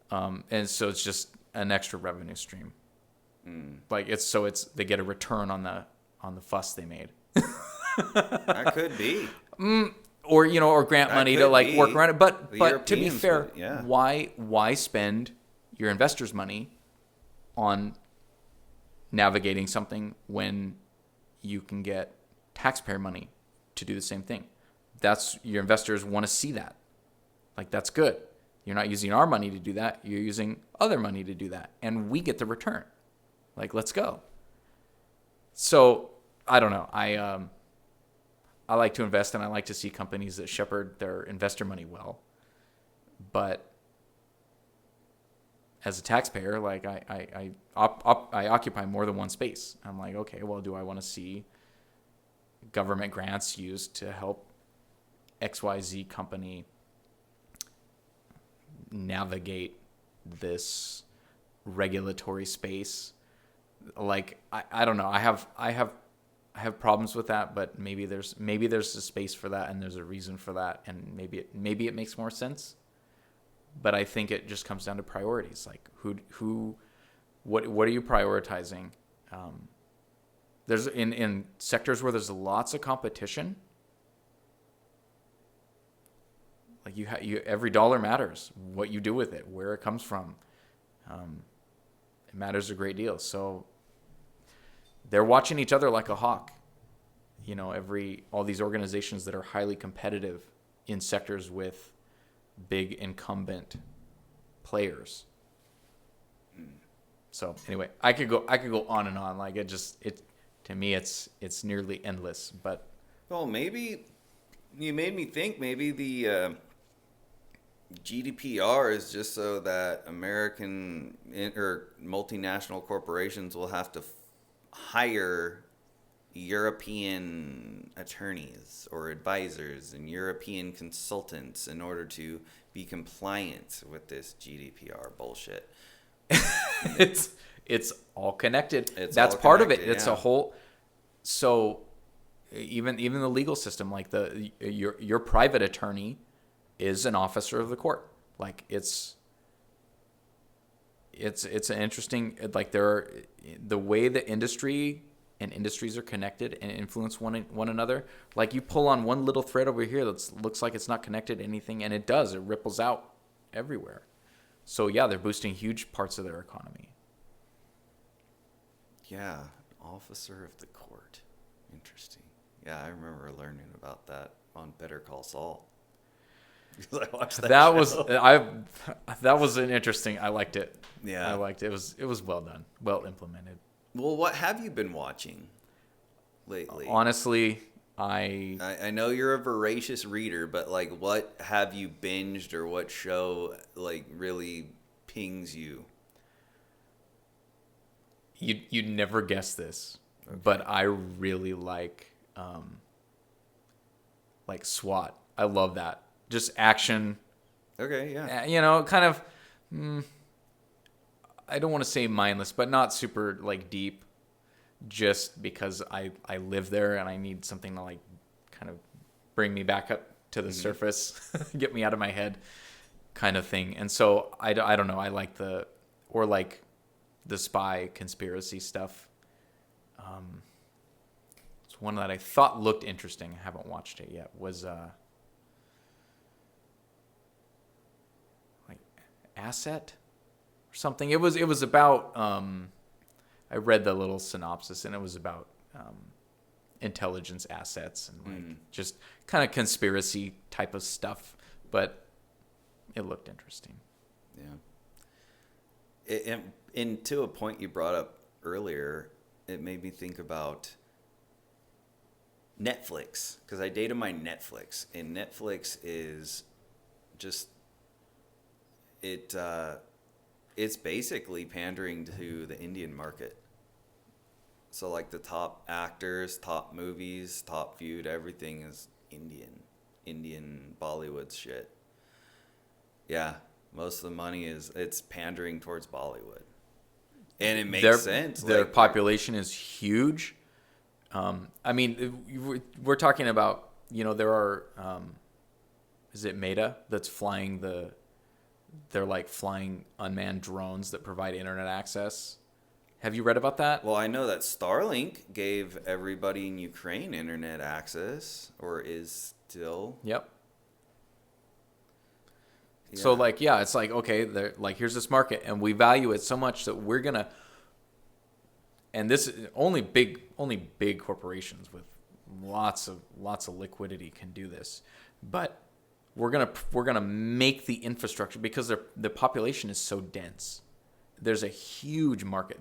And so it's just an extra revenue stream. Like they get a return on the fuss they made. That could be. Or grant money to like work around it. But to be fair, yeah. Why spend your investors' money on navigating something when you can get taxpayer money to do the same thing? That's your investors want to see that. Like that's good. You're not using our money to do that. You're using other money to do that. And we get the return. Like, let's go. So I don't know. I like to invest and I like to see companies that shepherd their investor money well. But as a taxpayer, like I occupy more than one space. I'm like, okay, well, do I want to see government grants used to help XYZ company navigate this regulatory space? Like, I don't know. I have problems with that, but maybe there's a space for that and there's a reason for that, and maybe it makes more sense. But I think it just comes down to priorities. Like what are you prioritizing? There's in sectors where there's lots of competition. Like you every dollar matters. What you do with it, where it comes from, it matters a great deal. So they're watching each other like a hawk. All these organizations that are highly competitive in sectors with big incumbent players. So anyway, I could go on and on. Like it to me it's nearly endless. But well, maybe you made me think. Maybe the GDPR is just so that American or multinational corporations will have to hire European attorneys or advisors and European consultants in order to be compliant with this GDPR bullshit. It's all connected. That's all part connected, of it. It's a whole. So even the legal system, like your private attorney is an officer of the court. Like it's an interesting, like the way the industries are connected and influence one another. Like you pull on one little thread over here that looks like it's not connected to anything, and it does. It ripples out everywhere. So yeah, they're boosting huge parts of their economy. Yeah, officer of the court. Interesting. Yeah, I remember learning about that on Better Call Saul. Because I watched that show. That was an interesting. I liked it. Yeah, I liked it. It was well done, well implemented. Well, what have you been watching lately? Honestly, I know you're a voracious reader, but like, what have you binged, or what show like really pings you? You'd never guess this, but I really like SWAT. I love that. Just action. Okay, yeah. You know, kind of. I don't want to say mindless, but not super like deep. Just because I live there and I need something to like kind of bring me back up to the surface, get me out of my head, kind of thing. And so I don't know. I like the spy conspiracy stuff. It's one that I thought looked interesting. I haven't watched it yet. Was like Asset or something. It was about. I read the little synopsis, and it was about intelligence assets and like just kind of conspiracy type of stuff. But it looked interesting. Yeah. And to a point you brought up earlier, it made me think about Netflix, because I dated my Netflix, and Netflix is just it's basically pandering to the Indian market. So like the top actors, top movies, top viewed, everything is Indian Bollywood shit. Yeah, most of the money it's pandering towards Bollywood. And it makes sense. Their like, population is huge. I mean, we're talking about, there are, is it Meta that's flying they're like flying unmanned drones that provide internet access. Have you read about that? Well, I know that Starlink gave everybody in Ukraine internet access, or is still. Yep. Yeah. So like, yeah, it's like, okay, like here's this market and we value it so much that we're going to, and this only big corporations with lots of liquidity can do this. But we're gonna make the infrastructure, because the population is so dense. There's a huge market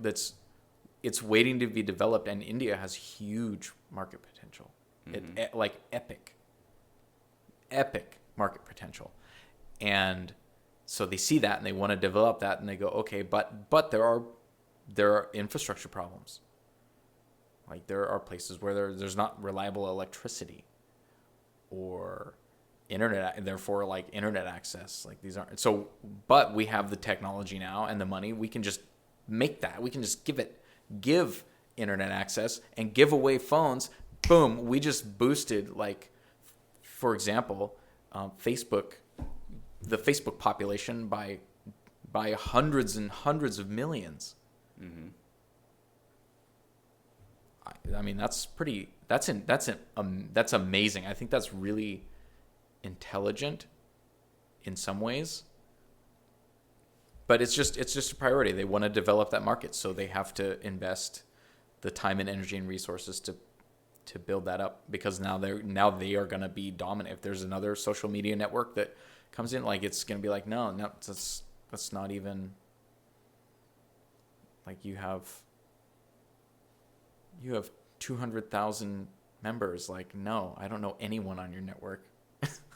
it's waiting to be developed, and India has huge market potential. Like epic market potential. And so they see that and they want to develop that, and they go, okay, but there are infrastructure problems. Like there are places where there's not reliable electricity or internet, therefore like internet access. Like these aren't so, but we have the technology now and the money. We can just make that. We can just give internet access and give away phones. Boom. We just boosted, like, for example, Facebook, the Facebook population by hundreds and hundreds of millions. Mm-hmm. I mean, that's amazing. I think that's really intelligent in some ways, but it's just a priority. They want to develop that market, so they have to invest the time and energy and resources to build that up, because now they are going to be dominant. If there's another social media network that comes in, like, it's going to be like, no, that's not even, like, you have 200,000 members. Like, no, I don't know anyone on your network.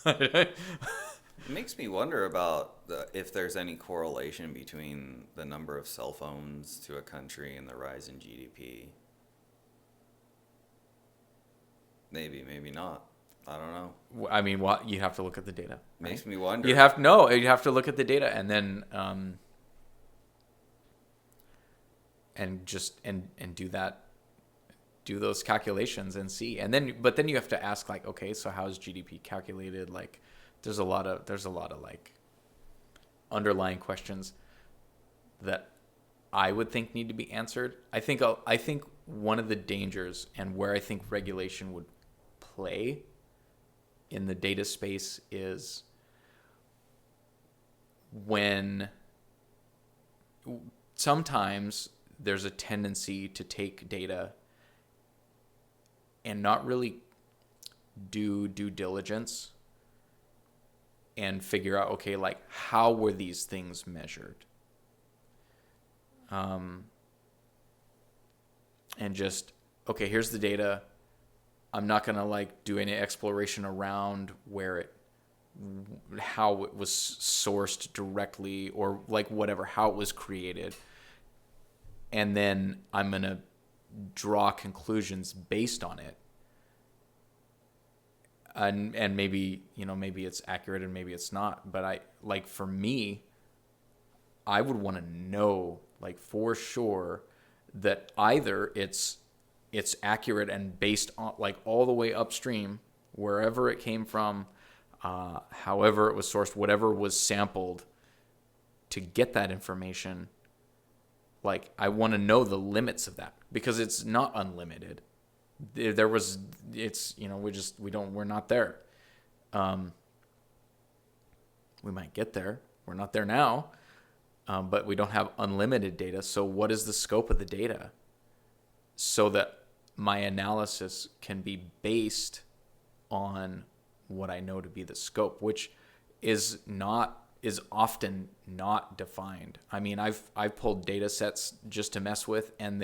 It makes me wonder about if there's any correlation between the number of cell phones to a country and the rise in GDP. Maybe not. I don't know. I mean, you have to look at the data. Right? Makes me wonder. You have to look at the data, and then and do do those calculations and see. And then, but then you have to ask, like, okay, so how is GDP calculated? Like, there's a lot of like underlying questions that I would think need to be answered. I think one of the dangers and where I think regulation would play in the data space is when sometimes there's a tendency to take data and not really do due diligence and figure out, okay, like, how were these things measured? And just, okay, here's the data. I'm not going to like do any exploration around how it was sourced directly or like whatever, how it was created. And then I'm going to draw conclusions based on it. And maybe, maybe it's accurate and maybe it's not. But for me, I would want to know, like, for sure that either it's accurate and based on, like, all the way upstream, wherever it came from, however it was sourced, whatever was sampled to get that information. Like, I want to know the limits of that because it's not unlimited. We're not there. We might get there. We're not there now. But we don't have unlimited data. So what is the scope of the data so that my analysis can be based on what I know to be the scope, which is often not defined. I mean, I've pulled data sets just to mess with, and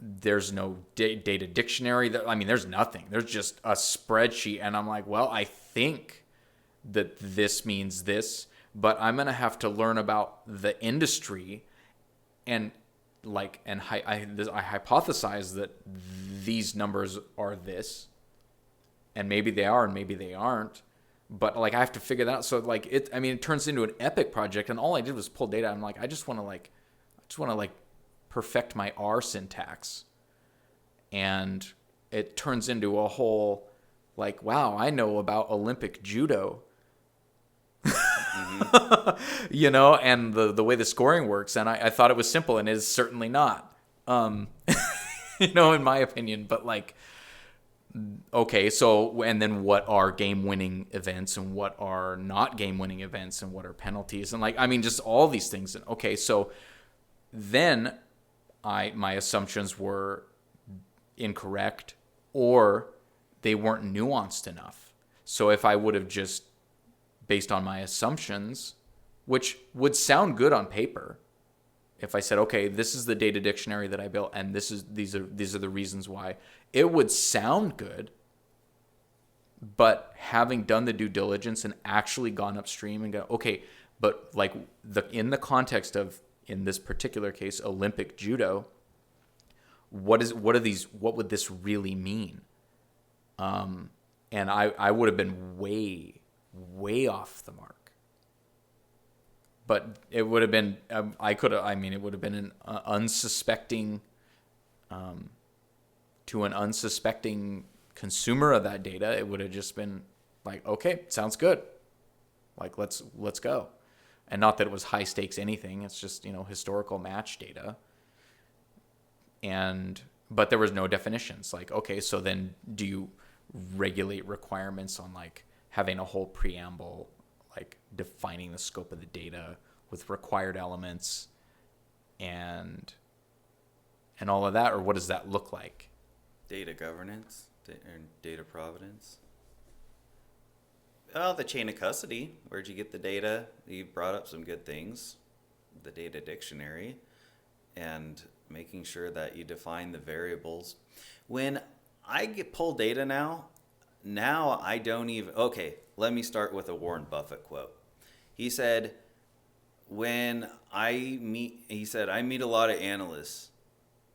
there's no data dictionary. There's nothing. There's just a spreadsheet, and I'm like, well, I think that this means this, but I'm going to have to learn about the industry and I hypothesize that these numbers are this, and maybe they are and maybe they aren't, but like I have to figure that out. So like it turns into an epic project, and all I did was pull data. I'm like, I just want to perfect my R syntax, and it turns into a whole like, wow, I know about Olympic judo. And the way the scoring works, and I thought it was simple, and it is certainly not, in my opinion. But like, okay, so and then what are game-winning events, and what are not game-winning events, and what are penalties, and just all these things. And okay, so then my assumptions were incorrect, or they weren't nuanced enough. So if I would have just based on my assumptions, which would sound good on paper, if I said, okay, this is the data dictionary that I built, and these are the reasons why, it would sound good. But having done the due diligence and actually gone upstream and go, okay, but like in the context of, in this particular case, Olympic judo, what would this really mean? And I would have been way off the mark. But it would have been, it would have been an unsuspecting, to an unsuspecting consumer of that data, it would have just been like, okay, sounds good. Like, let's go. And not that it was high stakes anything. It's just, historical match data. But there was no definitions. Like, okay, so then do you regulate requirements on like having a whole preamble, like defining the scope of the data with required elements and all of that, or what does that look like? Data governance and data provenance. Well, the chain of custody. Where'd you get the data? You brought up some good things. The data dictionary, and making sure that you define the variables. When I pull data now I don't even... Okay, let me start with a Warren Buffett quote. He said, I meet a lot of analysts,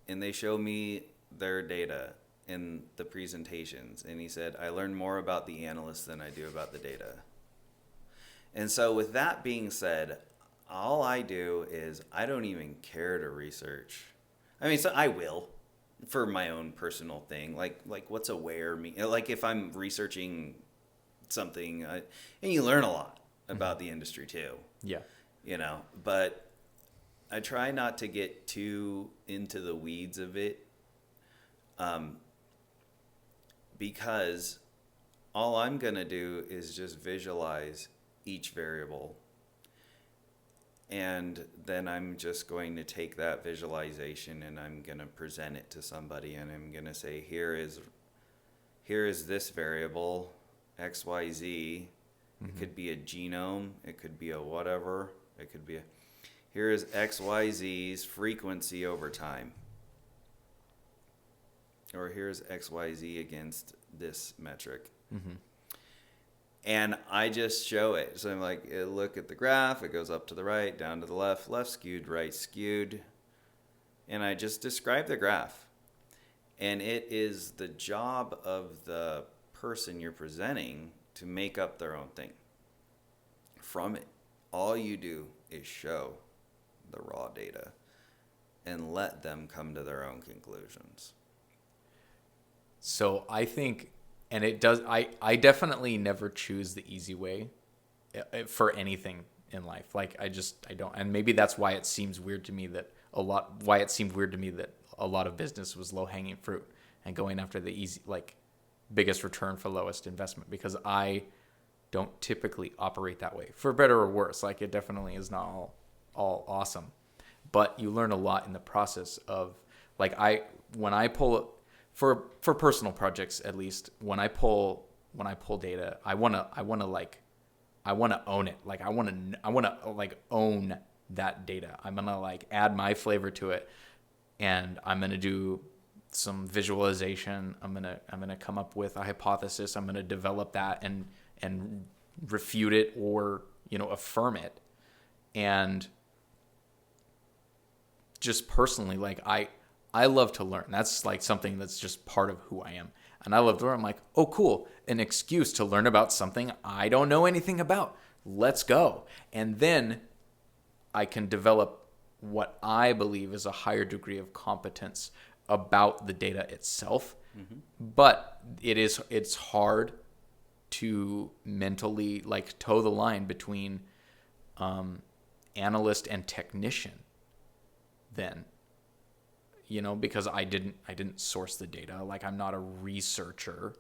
and they show me their data in the presentations. And he said, I learn more about the analysts than I do about the data. And so with that being said, all I do is I don't even care to research. So I will. for my own personal thing, like what's aware mean? Like if I'm researching something, and you learn a lot about the industry too. Yeah. But I try not to get too into the weeds of it, because all I'm gonna do is just visualize each variable, and then I'm just going to take that visualization and I'm gonna present it to somebody, and I'm gonna say, here is this variable XYZ. It could be a genome, it could be a whatever, it could be a, here is XYZ's frequency over time, or here's XYZ against this metric. And I just show it. So I'm like, look at the graph, it goes up to the right, down to the left, left skewed, right skewed, and I just describe the graph. And it is the job of the person you're presenting to make up their own thing from it. All you do is show the raw data and let them come to their own conclusions. So I think, and it does, I definitely never choose the easy way for anything in life. Like I don't, and maybe that's why it seems weird to me that a lot of business was low hanging fruit and going after the easy, like biggest return for lowest investment, because I don't typically operate that way, for better or worse. Like it definitely is not all awesome, but you learn a lot in the process of, like, when I pull for personal projects, at least when I pull data, I want to own it. Like I want to like own that data. I'm going to like add my flavor to it, and I'm going to do some visualization. I'm going to come up with a hypothesis. I'm going to develop that and refute it or, affirm it. And just personally, like I love to learn. That's like something that's just part of who I am. And I love to learn. I'm like, oh, cool. An excuse to learn about something I don't know anything about. Let's go. And then I can develop what I believe is a higher degree of competence about the data itself. But it's hard to mentally like toe the line between analyst and technician then, because I didn't source the data. Like I'm not a researcher.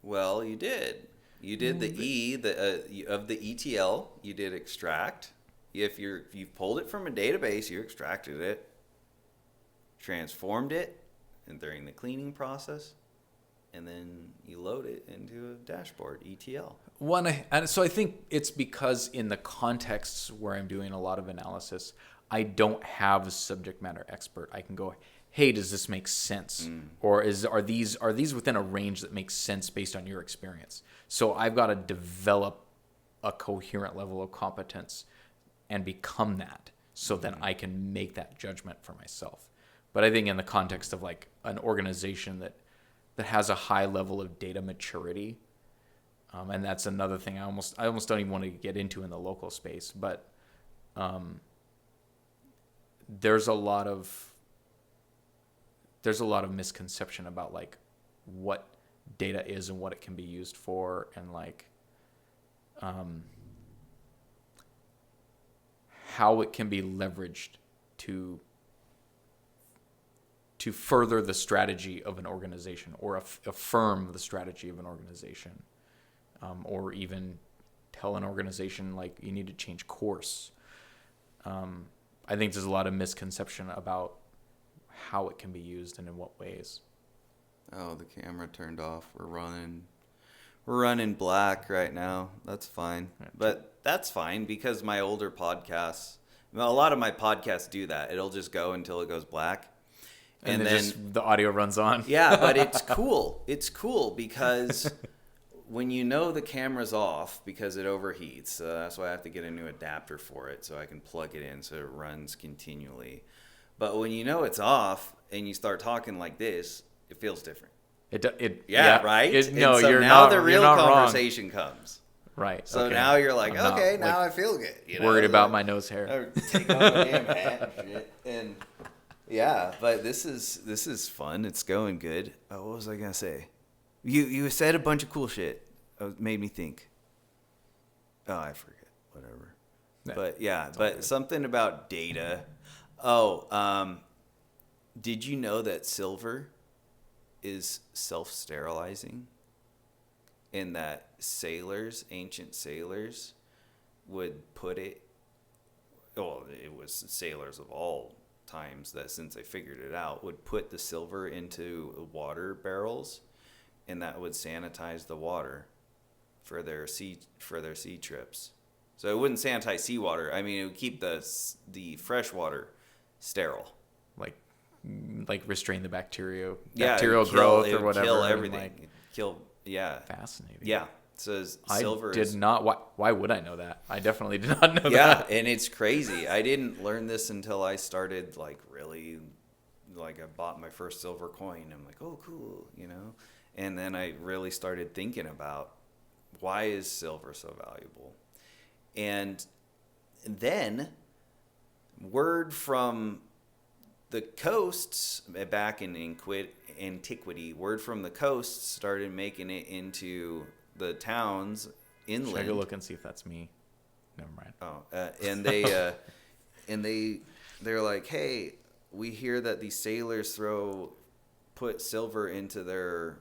Well, you did the of the ETL. You did extract. If you've pulled it from a database, you extracted it, transformed it, and during the cleaning process, and then you load it into a dashboard, ETL. And so I think it's because in the contexts where I'm doing a lot of analysis, I don't have a subject matter expert. I can go, hey, does this make sense? Or are these within a range that makes sense based on your experience? So I've got to develop a coherent level of competence and become that, so then I can make that judgment for myself. But I think in the context of like an organization that has a high level of data maturity, and that's another thing I almost don't even want to get into in the local space, but there's a lot of misconception about like what data is and what it can be used for, and like how it can be leveraged to further the strategy of an organization, or affirm the strategy of an organization, or even tell an organization like you need to change course. I think there's a lot of misconception about how it can be used and in what ways. Oh, the camera turned off. We're running black right now. That's fine. But that's fine, because my older podcasts, a lot of my podcasts do that. It'll just go until it goes black. And then just the audio runs on. Yeah, but it's cool. It's cool because when the camera's off, because it overheats, that's why I have to get a new adapter for it so I can plug it in so it runs continually. But when it's off and you start talking like this, it feels different. Yeah, right? No, so you're now not. The real you're not conversation comes. Right. So okay. now you're like, I'm okay, not, now I feel good. Worried about my nose hair. Take off the damn hat and shit. And Yeah, but this is fun. It's going good. What was I gonna say? You said a bunch of cool shit. Made me think. Oh, I forget. Whatever. Yeah, But yeah, all but good. something about data. Oh, did you know that silver is self-sterilizing? And that ancient sailors, would put it. Well, it was sailors of all times that since they figured it out would put the silver into water barrels, and that would sanitize the water for their sea trips. So it wouldn't sanitize seawater. I mean, it would keep the fresh water sterile. like like restrain the Yeah, bacterial growth or whatever. Kill and, everything. like, It'd kill. Yeah, fascinating. yeah. So I silver did is. not. Why would I know that? I definitely did not know Yeah, that. and it's crazy. I didn't learn this until I started really, I bought my first silver coin. I'm like, oh, cool, And then I really started thinking about why is silver so valuable, and then word from the coasts back in antiquity, word from the coasts started making it into the towns inland. Should I go look and see if that's me? Never mind. Oh, and they're like, hey, we hear that these sailors put silver into their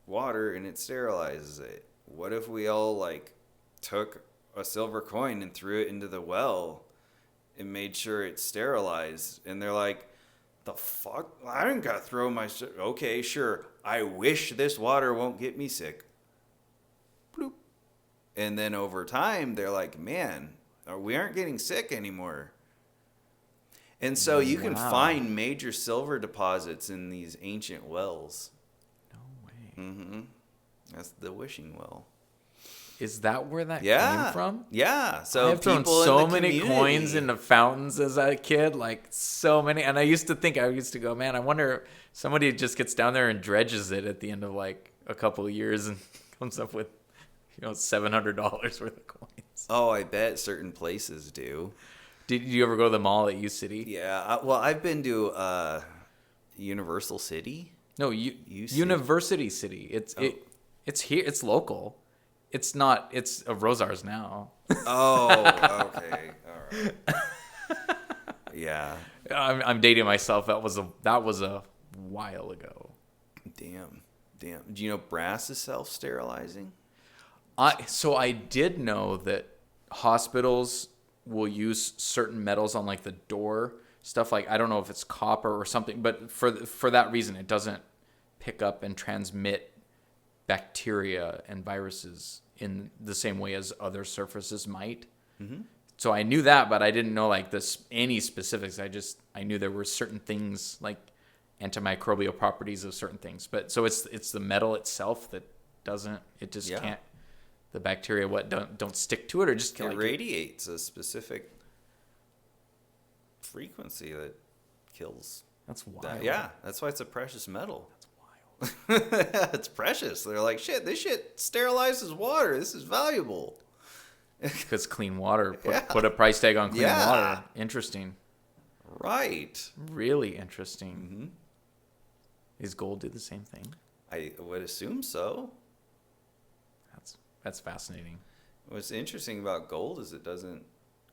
water and it sterilizes it. What if we all took a silver coin and threw it into the well and made sure it's sterilized? And they're like, the fuck? I didn't gotta throw my. Okay, sure. I wish this water won't get me sick. Bloop. And then over time, they're like, man, we aren't getting sick anymore. And so you can Wow. find major silver deposits in these ancient wells. No way. Mm-hmm. That's the wishing well. Is that where that Yeah. came from? Yeah. So I've thrown people so in the many community- coins into fountains as a kid, so many. And I used to go, man, I wonder if somebody just gets down there and dredges it at the end of a couple of years and comes up with, $700 worth of coins. Oh, I bet certain places do. Did you ever go to the mall at U City? Yeah. Well, I've been to Universal City. No, UC. University City. It's Oh. it's here. It's local. It's not. It's Rosars now. Oh, okay. All right. Yeah. I'm dating myself. That was a while ago. Damn. Do you know brass is self-sterilizing? So I did know that hospitals will use certain metals on the door stuff. I don't know if it's copper or something, but for that reason, it doesn't pick up and transmit bacteria and viruses in the same way as other surfaces might. Mm-hmm. So I knew that, but I didn't know any specifics. I knew there were certain things antimicrobial properties of certain things. But so it's the metal itself that doesn't. It just Yeah. can't. The bacteria don't stick to it, or just It radiates a specific frequency that kills. That's wild. That. Yeah, that's why it's a precious metal. That's wild. It's precious. They're like, shit, this shit sterilizes water. This is valuable. Because clean water. Yeah. Put a price tag on clean Yeah. water. Interesting. Right. Really interesting. Mm-hmm. Is gold do the same thing? I would assume so. That's fascinating. What's interesting about gold is it doesn't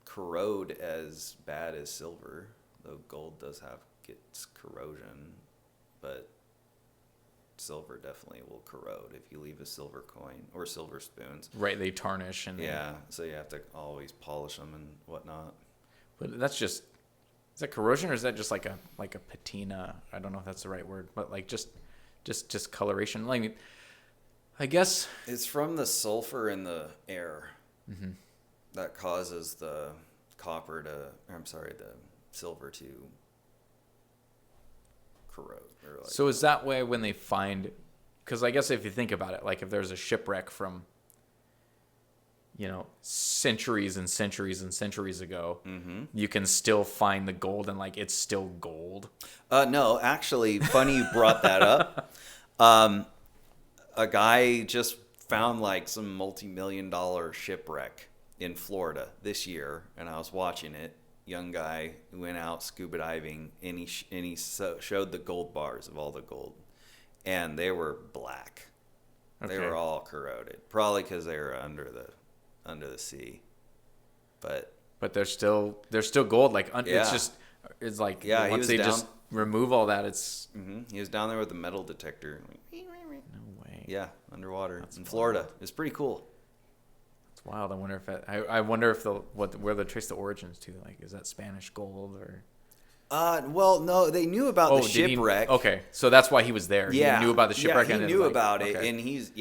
corrode as bad as silver, though gold gets corrosion, but silver definitely will corrode if you leave a silver coin or silver spoons. Right, they tarnish and Yeah, so you have to always polish them and whatnot. But that's just, is that corrosion or is that just like a patina? I don't know if that's the right word, but just coloration. I guess It's from the sulfur in the air that causes the silver to corrode. so. Is that way when they find? Because I guess if you think about it, if there's a shipwreck from, centuries and centuries and centuries ago, you can still find the gold and it's still gold. No, actually, funny you brought that up. A guy just found some multi-million-dollar shipwreck in Florida this year, and I was watching it, young guy who went out scuba diving, and he showed the gold bars of all the gold, and they were black. Okay. They were all corroded, probably because they were under the sea. But they're still gold. Like Yeah. it's like Yeah, he once was they down- just remove all that, it's he was down there with a metal detector. no way. Yeah, underwater in Florida. It's pretty cool. It's wild. I wonder if I wonder if where they trace the origins to. Like, is that Spanish gold or? Well, no, they knew about the did he- shipwreck. Okay, so that's why he was there. Yeah, He knew about the shipwreck. Yeah, and he it knew was like, about it, okay. and He's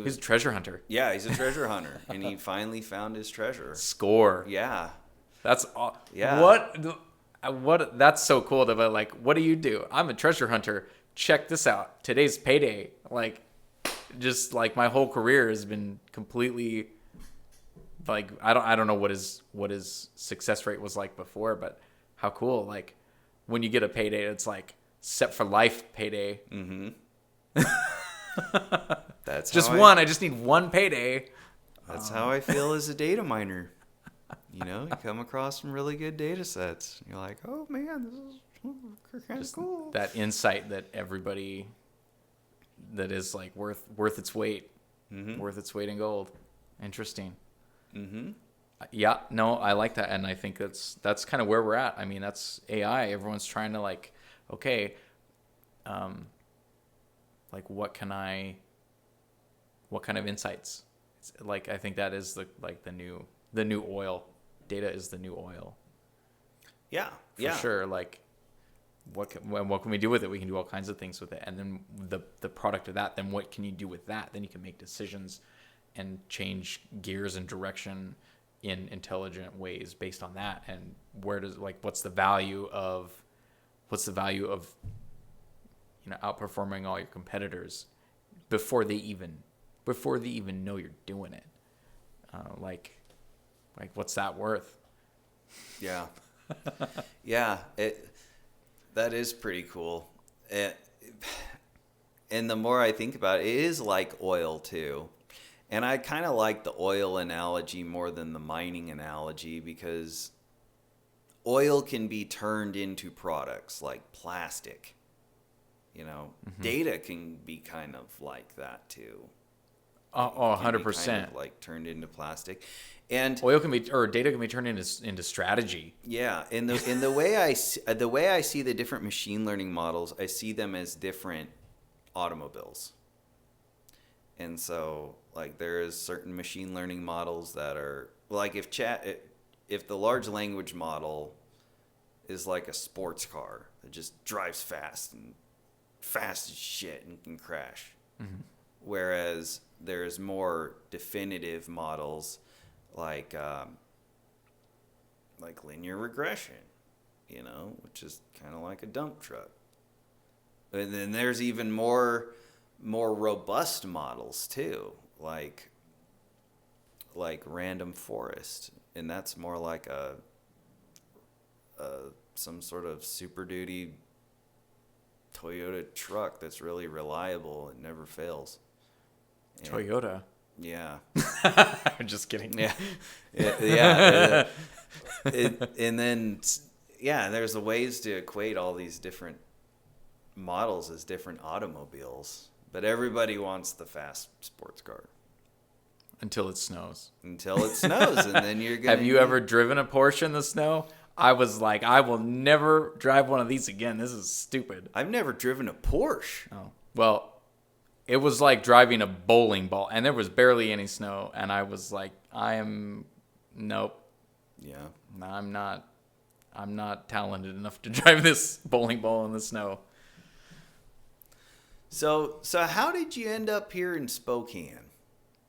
was a treasure hunter. yeah, he's a treasure hunter, and he finally found his treasure. Score. Yeah, That's Yeah. What? That's so cool to be like. What do you do? I'm a treasure hunter. Check this out. Today's payday. Like, just like my whole career has been completely. Like, I don't know what his success rate was like before, but how cool. Like, when you get a payday, it's like set for life payday. that's Just how one. I just need one payday. That's how I feel as a data miner. You come across some really good data sets. You're like, oh man, this is kind of cool. That insight that everybody that is like worth its weight, worth its weight in gold. Interesting. Yeah, no, I like that, and I think that's kind of where we're at. I mean, that's AI. Everyone's trying to like, okay, like what kind of insights? It's like, I think that is the new oil. Data is the new oil. Yeah, For sure. Like, what can we do with it? We can do all kinds of things with it, and then the product of that. Then what can you do with that? Then you can make decisions and change gears and direction in intelligent ways based on that. And what's the value of outperforming all your competitors before they even know you're doing it. Like what's that worth? Yeah. Yeah, that is pretty cool. And the more I think about it, it is like oil too. And I kind of like the oil analogy more than the mining analogy, because oil can be turned into products like plastic. Data can be kind of like that too. Oh, Can be 100%. kind of like turned into plastic. And Data can be turned into strategy. yeah, in the way I see the different machine learning models, I see them as different automobiles. And so, like, there is certain machine learning models that are like, if the large language model is like a sports car that just drives fast as shit and can crash, whereas there's more definitive models like linear regression, which is kind of like a dump truck. And then there's even more robust models too, like random forest, and that's more like some sort of Super Duty Toyota truck that's really reliable and never fails. And, Toyota. Yeah. I'm just kidding. Yeah. Yeah. And then, there's ways to equate all these different models as different automobiles, but everybody wants the fast sports car Until it snows. and then you're gonna. Have you ever driven a Porsche in the snow? I was like, I will never drive one of these again. This is stupid. I've never driven a Porsche. Oh, well, it was like driving a bowling ball, and there was barely any snow. And I was like, nope. Yeah. No, I'm not talented enough to drive this bowling ball in the snow. So how did you end up here in Spokane?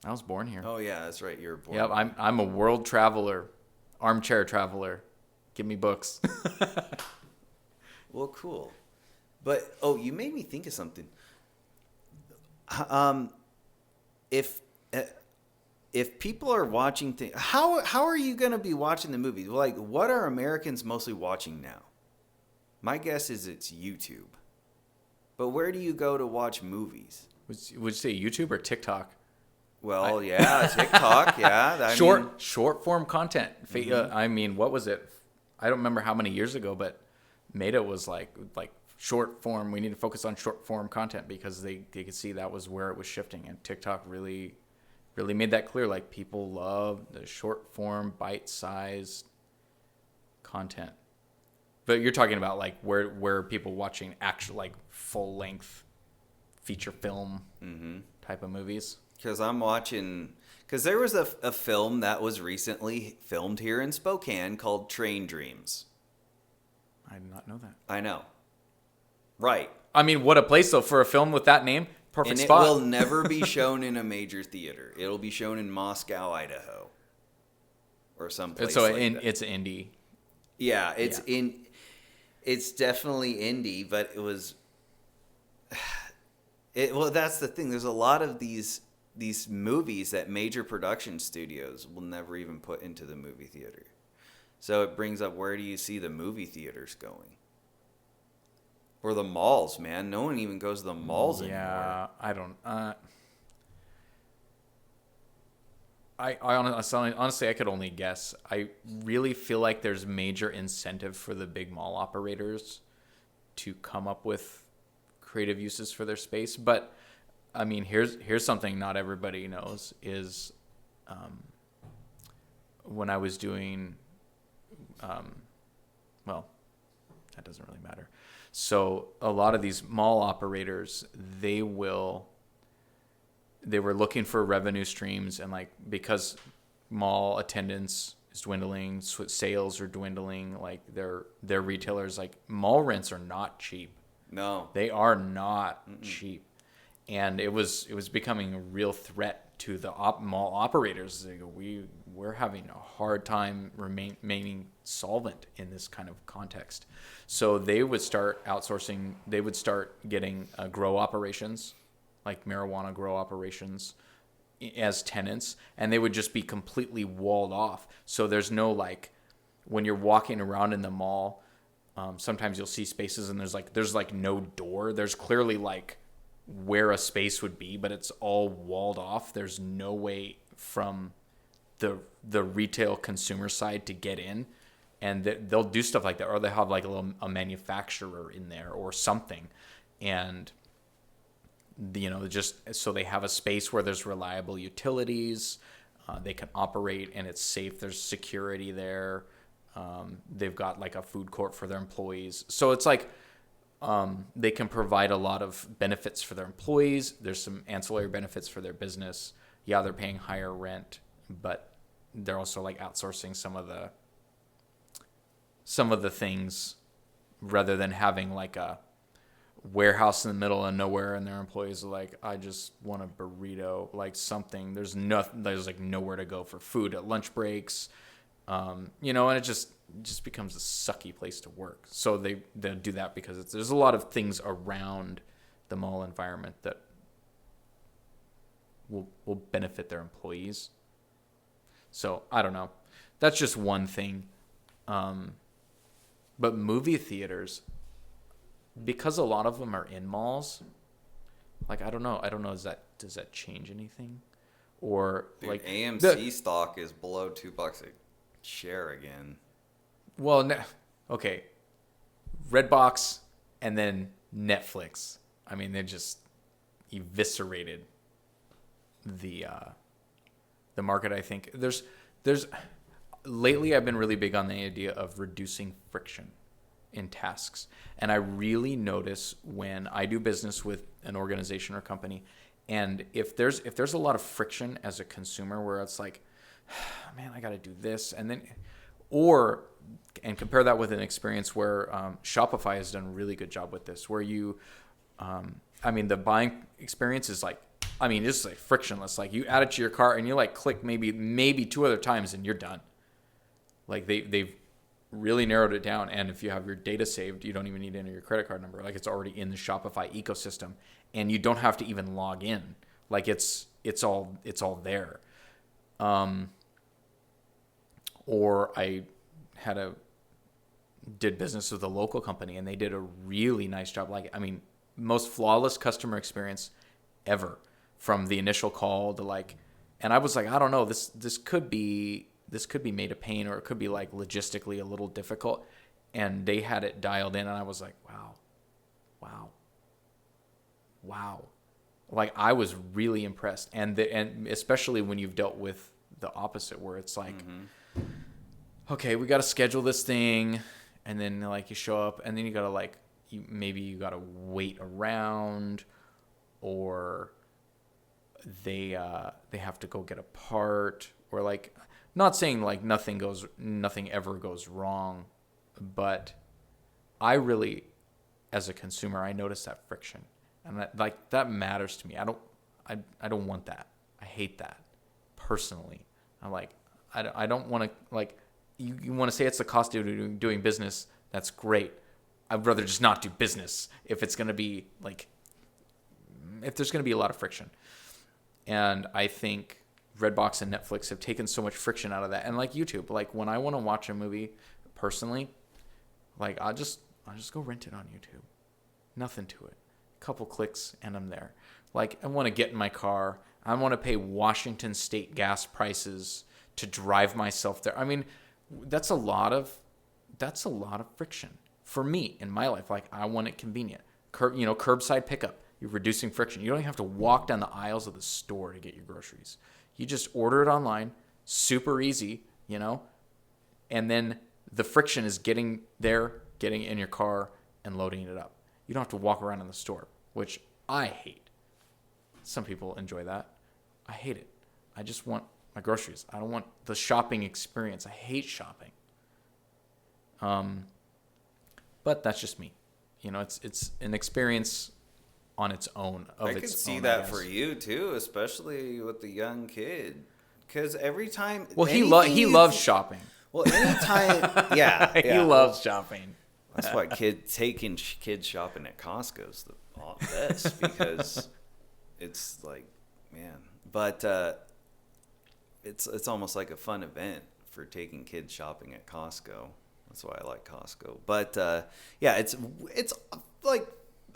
I was born here. Oh yeah, that's right. You're born. Yep, I'm a world traveler, armchair traveler. Give me books. Well, cool. But you made me think of something. If people are watching things, how are you going to be watching the movies? Like, what are Americans mostly watching now? My guess is it's YouTube. But where do you go to watch movies? Would you say YouTube or TikTok? Well, TikTok, yeah. Short form content. I mean, what was it? I don't remember how many years ago, but Meta was like short form. We need to focus on short form content because they could see that was where it was shifting, and TikTok really made that clear. Like, people love the short form, bite sized content. But you're talking about like where people watching actual like full length feature film type of movies. Because I'm watching. Because there was a film that was recently filmed here in Spokane called Train Dreams. I did not know that. I know. Right. I mean, what a place though for a film with that name. Perfect And spot. it will never be shown in a major theater. It'll be shown in Moscow, Idaho, or someplace so like that. it's indie. Yeah, it's definitely indie, but it was. Well, that's the thing. There's a lot of these movies that major production studios will never even put into the movie theater. So it brings up, where do you see the movie theaters going? Or the malls, man. No one even goes to the malls anymore. Yeah, I don't. I honestly, I could only guess. I really feel like there's major incentive for the big mall operators to come up with creative uses for their space. But I mean, here's something not everybody knows is, when I was doing, well, that doesn't really matter. So a lot of these mall operators, they were looking for revenue streams, and like, because mall attendance is dwindling, sales are dwindling, like their retailers, like, mall rents are not cheap. No. They are not cheap. And it was becoming a real threat to the mall operators. They go, we're having a hard time remaining solvent in this kind of context. So they would start outsourcing. They would start getting grow operations, like marijuana grow operations, as tenants, and they would just be completely walled off. So there's no, like, when you're walking around in the mall, sometimes you'll see spaces and there's no door. There's clearly like where a space would be, but it's all walled off. There's no way from the retail consumer side to get in, and they'll do stuff like that, or they have like a manufacturer in there or something, and just so they have a space where there's reliable utilities, they can operate and it's safe. There's security there. They've got like a food court for their employees, so it's like, they can provide a lot of benefits for their employees. There's some ancillary benefits for their business. Yeah, they're paying higher rent, but they're also like outsourcing some of the things, rather than having like a warehouse in the middle of nowhere and their employees are like, I just want a burrito, like something. There's like nowhere to go for food at lunch breaks. And it just becomes a sucky place to work. So they do that because there's a lot of things around the mall environment that will benefit their employees. So I don't know. That's just one thing. But movie theaters, because a lot of them are in malls, like, I don't know. Does that change anything? Or Dude, like AMC stock is below $2 a share again. Well, okay. Redbox and then Netflix. I mean, they just eviscerated the market. I think there's lately I've been really big on the idea of reducing friction in tasks, and I really notice when I do business with an organization or company, and if there's a lot of friction as a consumer, where it's like, man, I got to do this, and then and compare that with an experience where Shopify has done a really good job with this, where you, the buying experience is like, just like frictionless. Like, you add it to your cart and you like click maybe 2 other times and you're done. Like, they've really narrowed it down. And if you have your data saved, you don't even need to enter your credit card number. Like, it's already in the Shopify ecosystem, and you don't have to even log in. Like, it's all there. Or I did business with a local company, and they did a really nice job. Like, most flawless customer experience ever, from the initial call to like, and I was like, I don't know, this could be this could be made a pain, or it could be like logistically a little difficult. And they had it dialed in, and I was like, wow. Like, I was really impressed. And especially when you've dealt with the opposite, where it's like, okay, we got to schedule this thing, and then like you show up, and then you got to like, you got to wait around, or they have to go get a part, or like, not saying like nothing ever goes wrong, but I really, as a consumer, I notice that friction, and that matters to me. I don't want that. I hate that personally. I'm like, I don't want to, like, you want to say it's the cost of doing business. That's great. I'd rather just not do business if it's going to be like, if there's going to be a lot of friction. And I think Redbox and Netflix have taken so much friction out of that. And like YouTube, like when I want to watch a movie personally, like I'll just go rent it on YouTube. Nothing to it. Couple clicks and I'm there. Like, I want to get in my car. I want to pay Washington State gas prices to drive myself there. I mean, that's a lot of friction for me in my life. Like, I want it convenient. Curbside pickup. You're reducing friction. You don't even have to walk down the aisles of the store to get your groceries. You just order it online. Super easy, and then the friction is getting there, getting in your car, and loading it up. You don't have to walk around in the store, which I hate. Some people enjoy that. I hate it. I just want my groceries. I don't want the shopping experience. I hate shopping. But that's just me. It's an experience on its own. I can see that for you too, especially with the young kid, because every time. Well, he loves shopping. Well, anytime, yeah, he loves shopping. That's why taking kids shopping at Costco is the best, because it's like, man, but it's almost like a fun event for taking kids shopping at Costco. That's why I like Costco. But yeah, it's like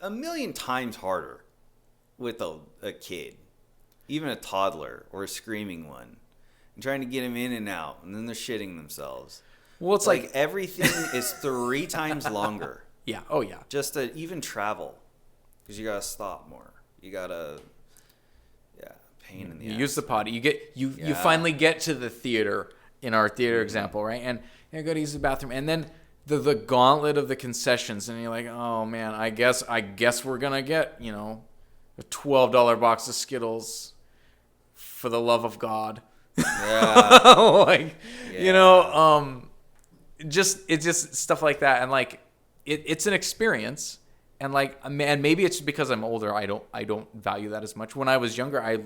a million times harder with a kid, even a toddler or a screaming one, and trying to get him in and out, and then they're shitting themselves. Well, it's like everything is 3 times longer. Yeah. Oh, yeah. Just to even travel, because you gotta stop more. You gotta, pain in the ass. You use the potty. You finally get to the theater, in our theater example, right? And you go to use the bathroom, and then the gauntlet of the concessions, and you're like, oh man, I guess we're gonna get a $12 box of Skittles, for the love of God. Yeah. It's just stuff like that, and like it's an experience, and like, and maybe it's because I'm older, I don't value that as much. When I was younger, I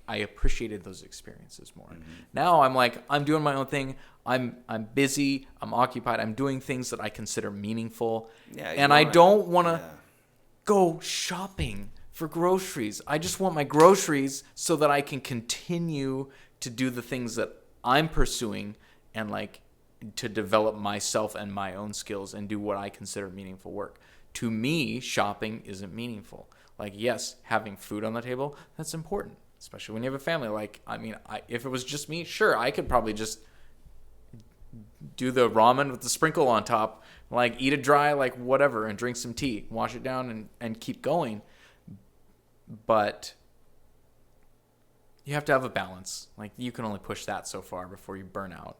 appreciated those experiences more. Mm-hmm. Now I'm like, I'm doing my own thing. I'm busy. I'm occupied. I'm doing things that I consider meaningful, and I don't want to go shopping for groceries. I just want my groceries so that I can continue to do the things that I'm pursuing, and like to develop myself and my own skills and do what I consider meaningful work. To me, shopping isn't meaningful. Like, yes, having food on the table, that's important, especially when you have a family. Like, I mean, if it was just me, sure, I could probably just do the ramen with the sprinkle on top, like eat it dry, like whatever, and drink some tea, wash it down, and keep going. But you have to have a balance. Like, you can only push that so far before you burn out.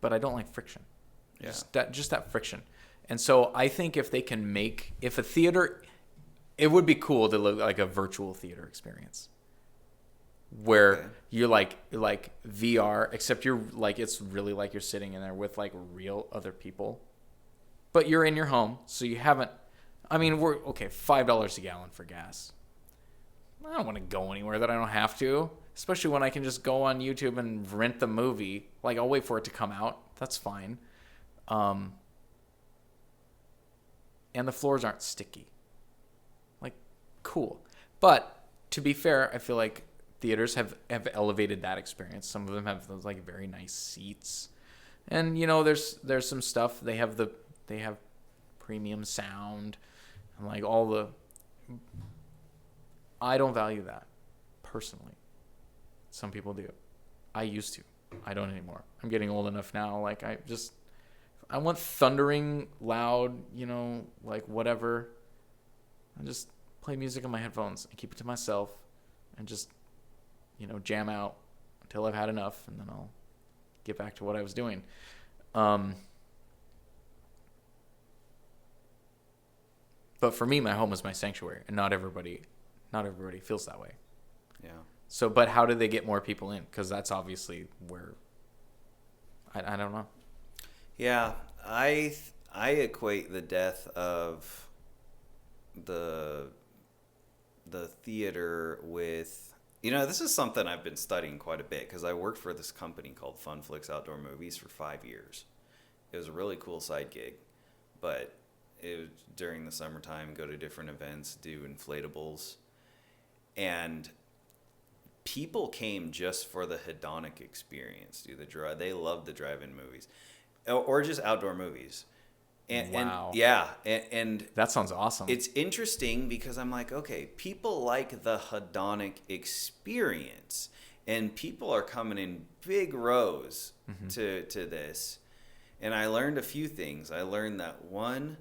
But I don't like friction. Yeah. Just that friction. And so I think if they can if a theater, it would be cool to look like a virtual theater experience, where you're like VR, except you're like, it's really like you're sitting in there with like real other people, but you're in your home, so you haven't. I mean, we're okay. $5 a gallon for gas. I don't want to go anywhere that I don't have to, especially when I can just go on YouTube and rent the movie. Like, I'll wait for it to come out. That's fine. And the floors aren't sticky. Like, cool. But to be fair, I feel like theaters have elevated that experience. Some of them have those like very nice seats, and there's some stuff. They have premium sound, and like all the. I don't value that personally. Some people do. I used to. I don't anymore. I'm getting old enough now. Like, I want thundering, loud, like whatever. I just play music on my headphones and keep it to myself and just, jam out until I've had enough, and then I'll get back to what I was doing. But for me, my home is my sanctuary, and not everybody feels that way. Yeah. So, but how do they get more people in? Because that's obviously where I don't know. Yeah, I equate the death of the theater with, this is something I've been studying quite a bit because I worked for this company called Funflix Outdoor Movies for 5 years. It was a really cool side gig, but it was during the summertime, go to different events, do inflatables, and people came just for the hedonic experience. They love the drive-in movies, or just outdoor movies. Wow. And that sounds awesome. It's interesting because I'm like, okay, people like the hedonic experience, and people are coming in big rows to this. And I learned a few things. I learned that, one,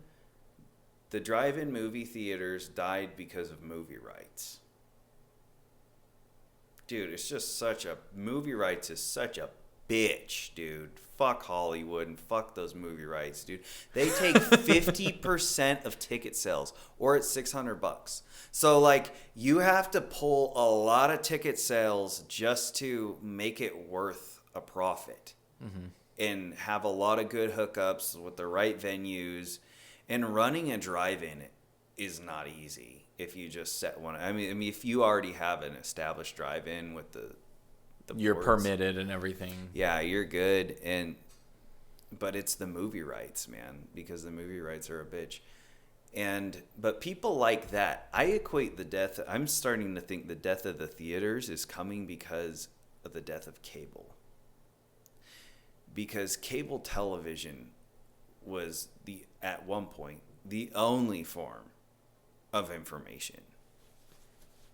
the drive-in movie theaters died because of movie rights. Dude, movie rights is such a bitch, dude. Fuck Hollywood and fuck those movie rights, dude. They take 50% of ticket sales, or it's $600. So, like, you have to pull a lot of ticket sales just to make it worth a profit. Mm-hmm. And have a lot of good hookups with the right venues. And running a drive-in is not easy if you just set one. I mean, if you already have an established drive-in with the you're boards, permitted and everything. Yeah, you're good. But it's the movie rights, man, because the movie rights are a bitch. But people like that. I equate the death. I'm starting to think the death of the theaters is coming because of the death of cable. Because cable television was at one point the only form of information,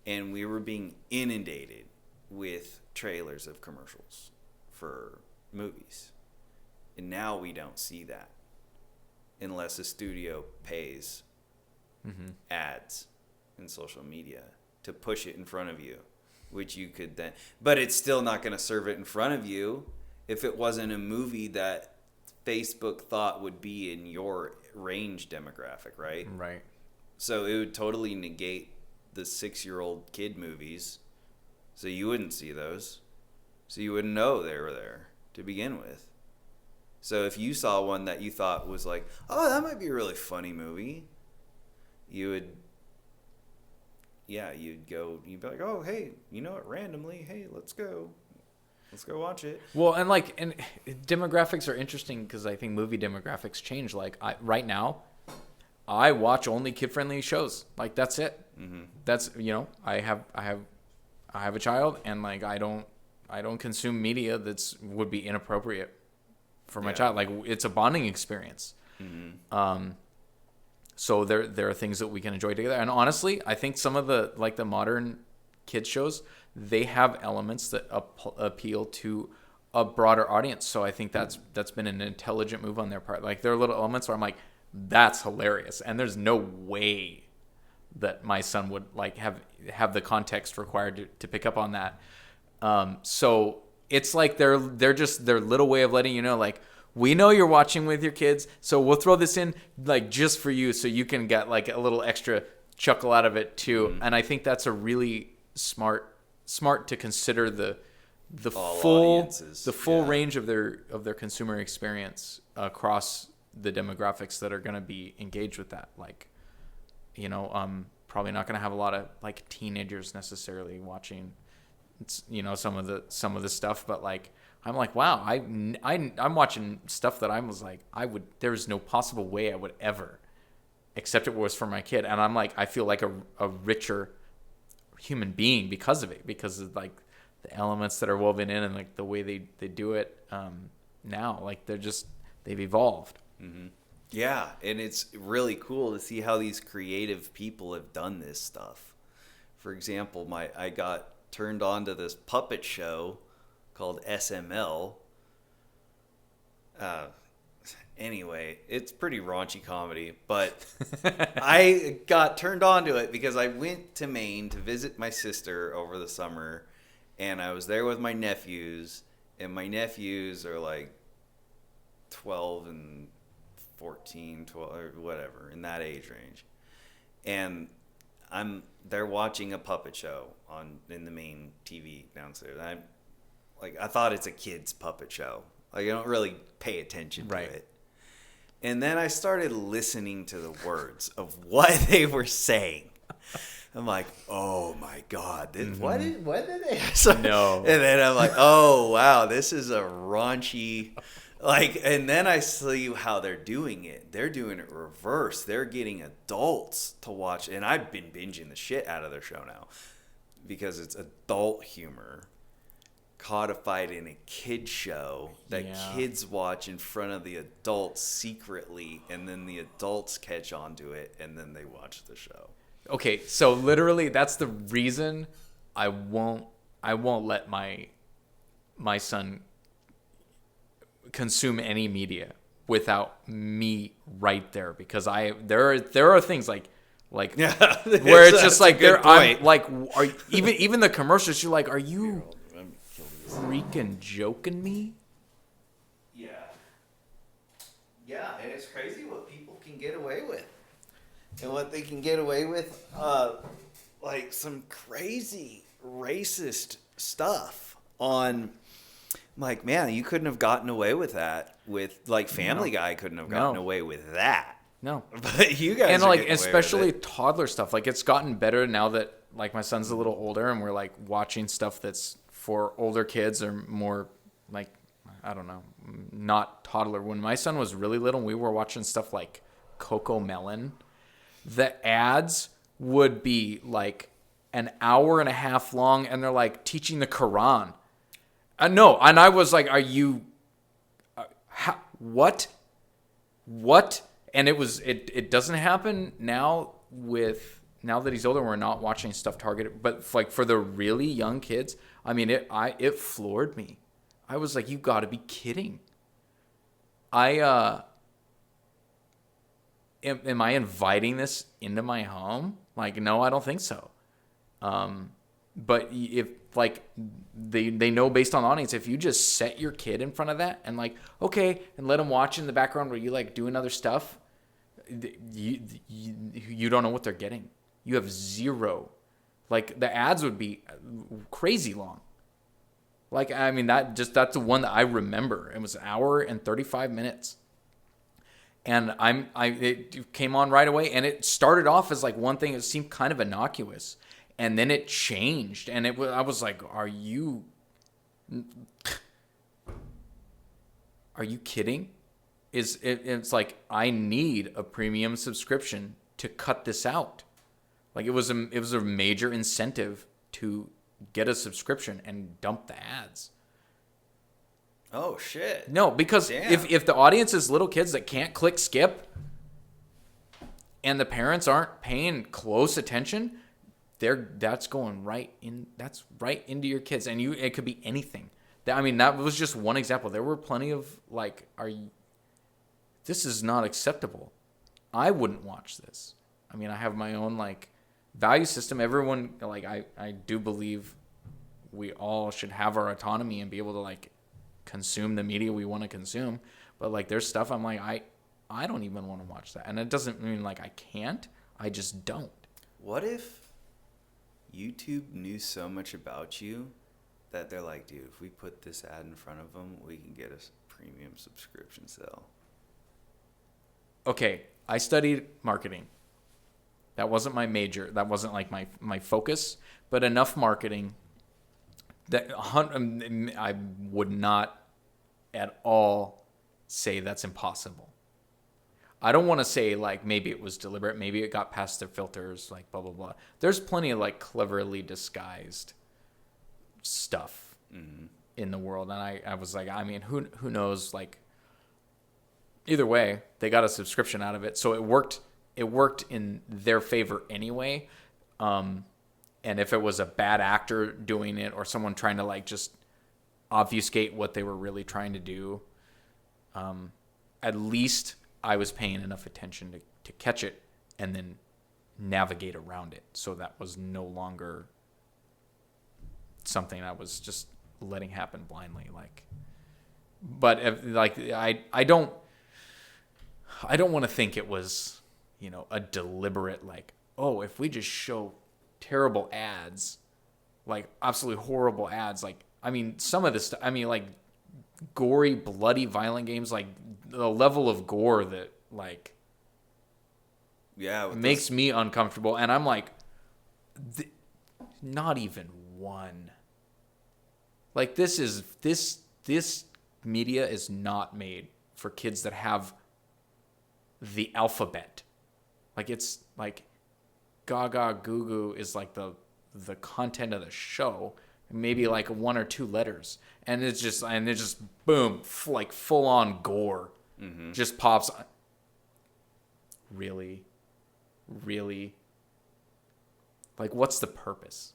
and we were being inundated with trailers of commercials for movies, and now we don't see that unless a studio pays ads in social media to push it in front of you, which you could then, but it's still not going to serve it in front of you if it wasn't a movie that Facebook thought would be in your range demographic, right? Right. So it would totally negate the 6-year-old kid movies. So you wouldn't see those. So you wouldn't know they were there to begin with. So if you saw one that you thought was like, oh, that might be a really funny movie, you'd go, you'd be like, oh, hey, randomly, hey, let's go watch it. Well, and demographics are interesting because I think movie demographics change. Like right now, I watch only kid-friendly shows. Like that's it. Mm-hmm. That's I have a child, and like I don't consume media would be inappropriate for my child. Like it's a bonding experience. Mm-hmm. So there are things that we can enjoy together. And honestly, I think some of the modern kids shows, they have elements that appeal to a broader audience. So I think that's been an intelligent move on their part. Like there are little elements where I'm like, that's hilarious, and there's no way that my son would like have the context required to pick up on that. So it's like their little way of letting you know, like, we know you're watching with your kids, so we'll throw this in like just for you, so you can get like a little extra chuckle out of it too. Mm-hmm. And I think that's a really smart to consider the full range of their consumer experience across the demographics that are going to be engaged with that. Like, probably not going to have a lot of like teenagers necessarily watching, some of the stuff, but like I'm like, wow, I'm watching stuff that I was like, there's no possible way I would ever, except it was for my kid, and I'm like, I feel like a richer human being because of it, because of like the elements that are woven in and like the way they do it now. Like they've evolved. Mm-hmm. Yeah, and it's really cool to see how these creative people have done this stuff. For example, I got turned on to this puppet show called SML. Anyway, it's pretty raunchy comedy, but I got turned on to it because I went to Maine to visit my sister over the summer, and I was there with my nephews, and my nephews are like 12 and 14, 12, or whatever, in that age range. And they're watching a puppet show in the main TV downstairs. I thought it's a kid's puppet show. Like, I don't really pay attention to it. And then I started listening to the words of what they were saying. I'm like, oh my God, what did they? No. And then I'm like, oh wow, this is a raunchy, and then I see how they're doing it. They're doing it reverse. They're getting adults to watch, and I've been binging the shit out of their show now because it's adult humor codified in a kid show that kids watch in front of the adults secretly, and then the adults catch on to it, and then they watch the show. Okay, so literally that's the reason I won't let my son consume any media without me right there, because there are things like where it's just like I'm like, are even the commercials, you're like, are you freaking joking me? Yeah, and it's crazy what people can get away with. And what they can get away with, some crazy racist stuff on, like, man, you couldn't have gotten away with that with, Family Guy couldn't have gotten away with that. No. But you guys and are especially toddler stuff. Like, it's gotten better now that, my son's a little older, and we're, watching stuff that's for older kids or more, I don't know, not toddler. When my son was really little, we were watching stuff like Coco Melon. The ads would be an hour and a half long, and they're teaching the Quran. No, and I was like, "Are you? What? What?" And it doesn't happen now that he's older. We're not watching stuff targeted, but for the really young kids, I mean, it floored me. I was like, "You got to be kidding!" Am I inviting this into my home? No, I don't think so. But if they know based on audience, if you just set your kid in front of that and okay, and let them watch in the background where you doing other stuff, you don't know what they're getting. You have zero. The ads would be crazy long. I mean, that's the one that I remember. It was an hour and 35 minutes. And it came on right away, and it started off as one thing that seemed kind of innocuous, and then it changed, and I was like, are you kidding? It's I need a premium subscription to cut this out. It was a major incentive to get a subscription and dump the ads. Oh shit. No, because if the audience is little kids that can't click skip, and the parents aren't paying close attention, that's going right into your kids, and it could be anything. I mean, that was just one example. There were plenty of this is not acceptable. I wouldn't watch this. I mean, I have my own value system. Everyone I do believe we all should have our autonomy and be able to consume the media we want to consume, but there's stuff I'm I don't even want to watch that, and it doesn't mean I can't. I just don't. What if YouTube knew so much about you that they're like, dude, if we put this ad in front of them, we can get a premium subscription sale? Okay, I studied marketing. That wasn't my major. That wasn't my focus, but enough marketing that I would not at all say that's impossible. I don't want to say maybe it was deliberate, maybe it got past their filters, blah blah blah. There's plenty of cleverly disguised stuff in the world, and I was I mean, who knows? Either way, they got a subscription out of it, so it worked in their favor anyway. And if it was a bad actor doing it or someone trying to like just obfuscate what they were really trying to do, at least I was paying enough attention to catch it and then navigate around it. So that was no longer something I was just letting happen blindly. Like, but if, like I don't want to think it was, you know, a deliberate like, oh, if we just show terrible ads, like absolutely horrible ads, like I mean some of this stuff, I mean like gory, bloody, violent games, like the level of gore that like makes me uncomfortable, and I'm like, not even one. Like this media is not made for kids that have the alphabet. Like it's like Gaga Goo Goo is like the content of the show, maybe like one or two letters, and it's just boom, like full on gore, just pops. Really, like what's the purpose?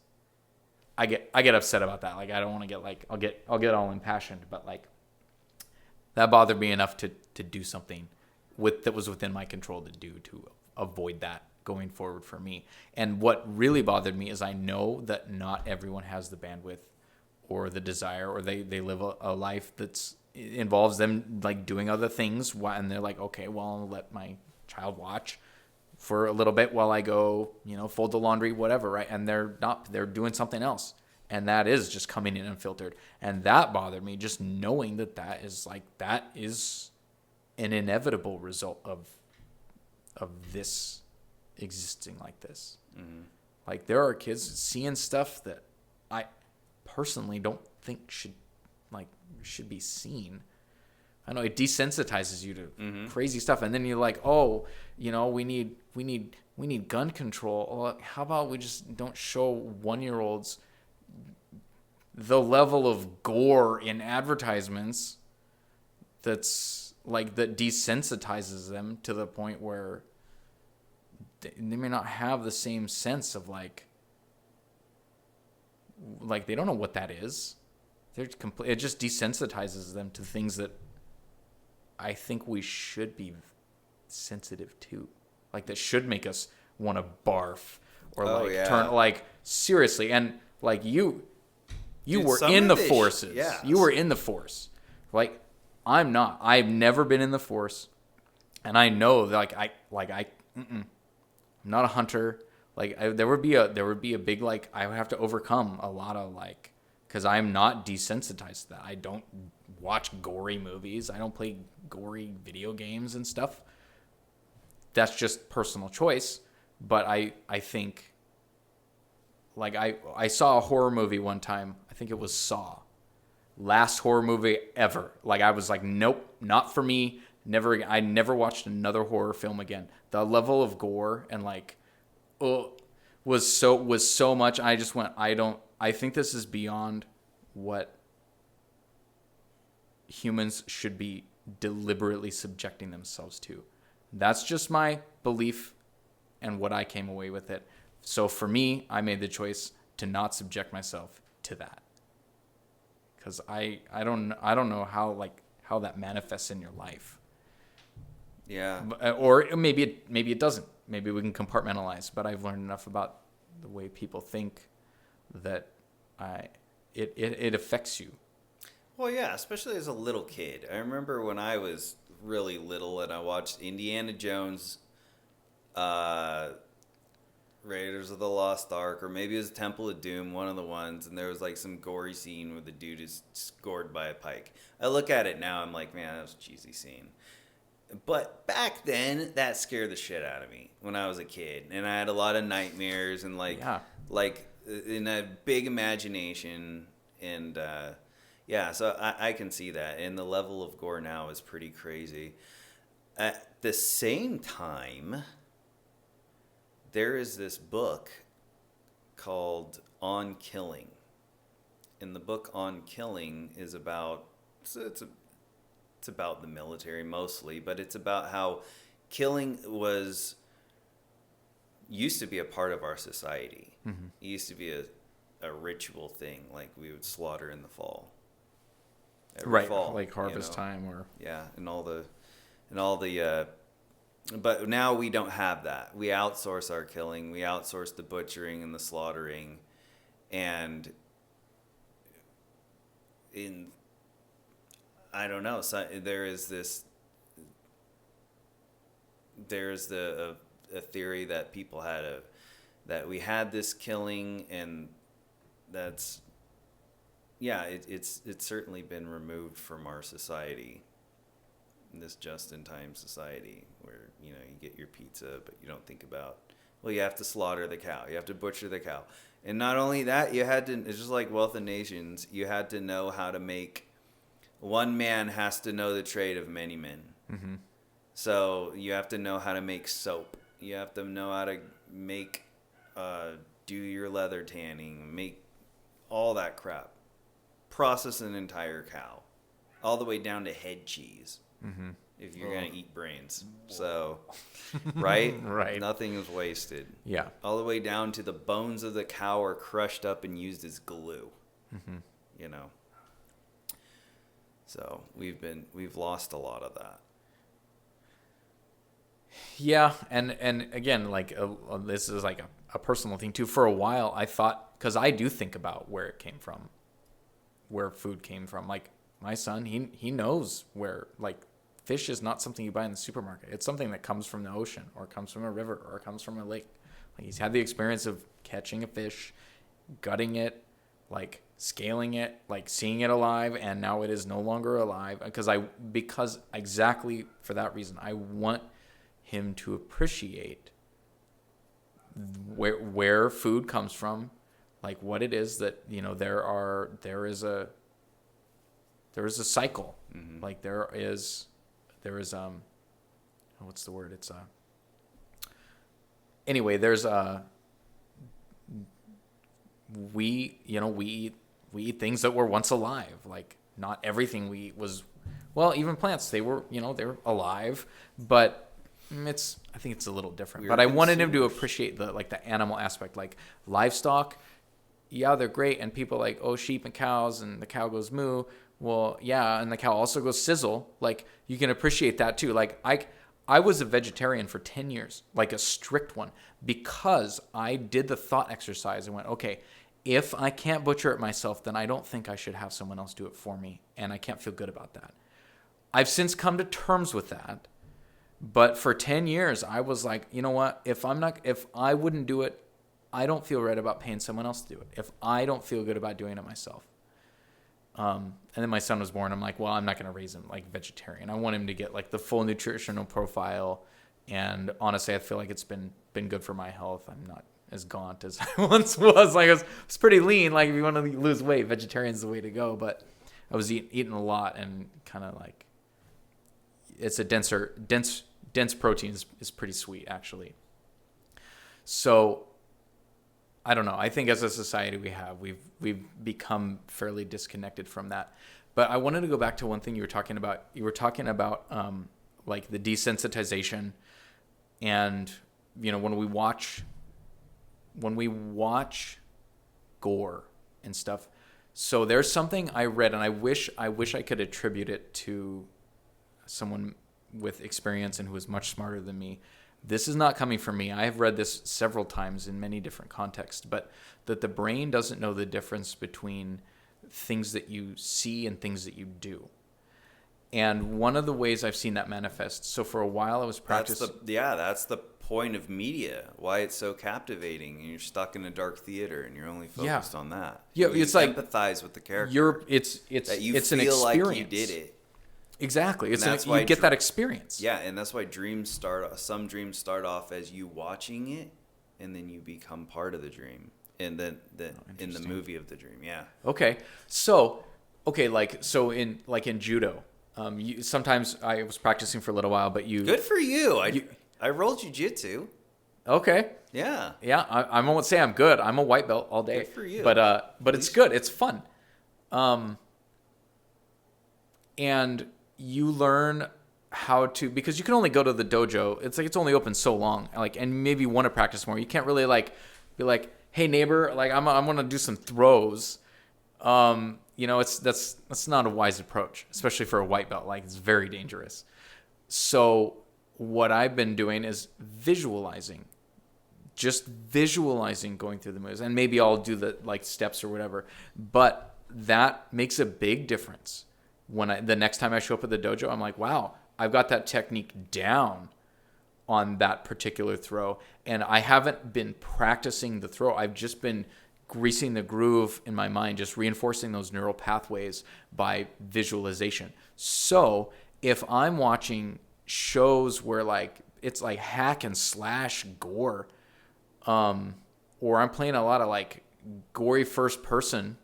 I get upset about that. Like I don't want to get like I'll get all impassioned, but like that bothered me enough to do something that was within my control to do to avoid that going forward for me. And what really bothered me is I know that not everyone has the bandwidth or the desire, or they live a life that's involves them like doing other things, and they're like, okay, well, I'll let my child watch for a little bit while I go, you know, fold the laundry, whatever, right? And they're doing something else. And that is just coming in unfiltered. And that bothered me, just knowing that is an inevitable result of this existing like this. Mm-hmm. Like there are kids seeing stuff that I personally don't think should be seen. I know it desensitizes you to crazy stuff, and then you're like, oh, you know, we need gun control. Well, how about we just don't show 1-year-olds the level of gore in advertisements that's like that desensitizes them to the point where they may not have the same sense of like they don't know what that is. It just desensitizes them to things that I think we should be sensitive to, like that should make us want to barf or turn like seriously. And like you were in the forces. Yes. You were in the force. Like I'm not. I've never been in the force, and I know that I'm not a hunter. Like there would be a big like I would have to overcome a lot of like, because I'm not desensitized to that. I don't watch gory movies. I don't play gory video games and stuff. That's just personal choice. But I think like I saw a horror movie one time. I think it was Saw. Last horror movie ever. Like I was like, nope, not for me. Never again. I never watched another horror film again. The level of gore and like was so much. I just went, I think this is beyond what humans should be deliberately subjecting themselves to. That's just my belief and what I came away with it. So for me, I made the choice to not subject myself to that. Because I don't know how that manifests in your life. Yeah. Or maybe it doesn't. Maybe we can compartmentalize. But I've learned enough about the way people think that it affects you. Well, yeah, especially as a little kid. I remember when I was really little and I watched Indiana Jones, Raiders of the Lost Ark, or maybe it was Temple of Doom, one of the ones, and there was like some gory scene where the dude is scored by a pike. I look at it now, I'm like, man, that was a cheesy scene. But back then, that scared the shit out of me when I was a kid, and I had a lot of nightmares and like in a big imagination, and so I can see that, and the level of gore now is pretty crazy. At the same time, there is this book called On Killing, and the book On Killing is about it's about the military mostly, but it's about how killing was used to be a part of our society. Mm-hmm. It used to be a ritual thing, like we would slaughter in the fall. Every fall, like harvest time, or yeah, and all the but now we don't have that. We outsource our killing, we outsource the butchering and the slaughtering, and I don't know, so there's a theory that people had that we had this killing, and that's it's certainly been removed from our society, this just-in-time society where you get your pizza, but you don't think about, well, you have to slaughter the cow, you have to butcher the cow, and not only that, it's just like Wealth of Nations, you had to know how to make. One man has to know the trade of many men. mm-hmm. So you have to know how to make soap. You have to know how to make, do your leather tanning, make all that crap. Process an entire cow, all the way down to head cheese. Mm-hmm. If you're gonna eat brains, so right, right, nothing is wasted. Yeah, all the way down to the bones of the cow are crushed up and used as glue. mm-hmm. So we've lost a lot of that. Yeah, and again, like this is like a personal thing too. For a while, I thought, because I do think about where it came from, where food came from. Like my son, he knows where, like, fish is not something you buy in the supermarket. It's something that comes from the ocean, or comes from a river, or comes from a lake. Like, he's had the experience of catching a fish, gutting it, like scaling it, like seeing it alive, and now it is no longer alive. Because exactly for that reason, I want him to appreciate where food comes from, like what it is that there is a cycle. Mm-hmm. Like there is what's the word? It's anyway, there's we eat things that were once alive. Like, not everything we eat was, well, even plants, they're alive, but I think it's a little different. But I wanted him to appreciate the animal aspect, like livestock. Yeah, they're great, and people like, oh, sheep and cows, and the cow goes moo. Well, yeah, and the cow also goes sizzle. Like, you can appreciate that too. Like, I was a vegetarian for 10 years, like a strict one, because I did the thought exercise and went, okay, if I can't butcher it myself, then I don't think I should have someone else do it for me, and I can't feel good about that. I've since come to terms with that, but for 10 years, I was like, you know what? If I wouldn't do it, I don't feel right about paying someone else to do it. If I don't feel good about doing it myself. And then my son was born. I'm like, well, I'm not going to raise him like vegetarian. I want him to get like the full nutritional profile. And honestly, I feel like it's been good for my health. I'm not as gaunt as I once was. Like, I was pretty lean. Like, if you want to lose weight, vegetarian's the way to go. But I was eating a lot, and kind of like, it's a dense protein is pretty sweet, actually. So I don't know. I think as a society we've become fairly disconnected from that. But I wanted to go back to one thing you were talking about. You were talking about like the desensitization, and when we watch gore and stuff. So there's something I read, and I wish I could attribute it to someone with experience and who is much smarter than me. This is not coming from me. I have read this several times in many different contexts, but that the brain doesn't know the difference between things that you see and things that you do. And one of the ways I've seen that manifest, so for a while I was practicing. That's the point of media, why it's so captivating, and you're stuck in a dark theater and you're only focused on that. Yeah, you it's like empathize with the character. It's that you it's feel an experience. like you did it. Exactly. You get that experience. Yeah, and that's why some dreams start off as you watching it, and then you become part of the dream, and then in the movie of the dream. Yeah. Okay. So in judo, sometimes I was practicing for a little while, but good for you. I rolled jiu-jitsu. Okay. Yeah. Yeah. I won't say I'm good. I'm a white belt all day. Good for you. But it's good. It's fun. And you learn how to, because you can only go to the dojo. It's like it's only open so long, like, and maybe you want to practice more. You can't really like be like, hey neighbor, like I'm gonna do some throws. That's not a wise approach, especially for a white belt. Like it's very dangerous. So what I've been doing is just visualizing going through the moves, and maybe I'll do the like steps or whatever. But that makes a big difference. When the next time I show up at the dojo, I'm like, wow, I've got that technique down on that particular throw. And I haven't been practicing the throw. I've just been greasing the groove in my mind, just reinforcing those neural pathways by visualization. So if I'm watching shows where like it's like hack and slash gore, or I'm playing a lot of like gory first person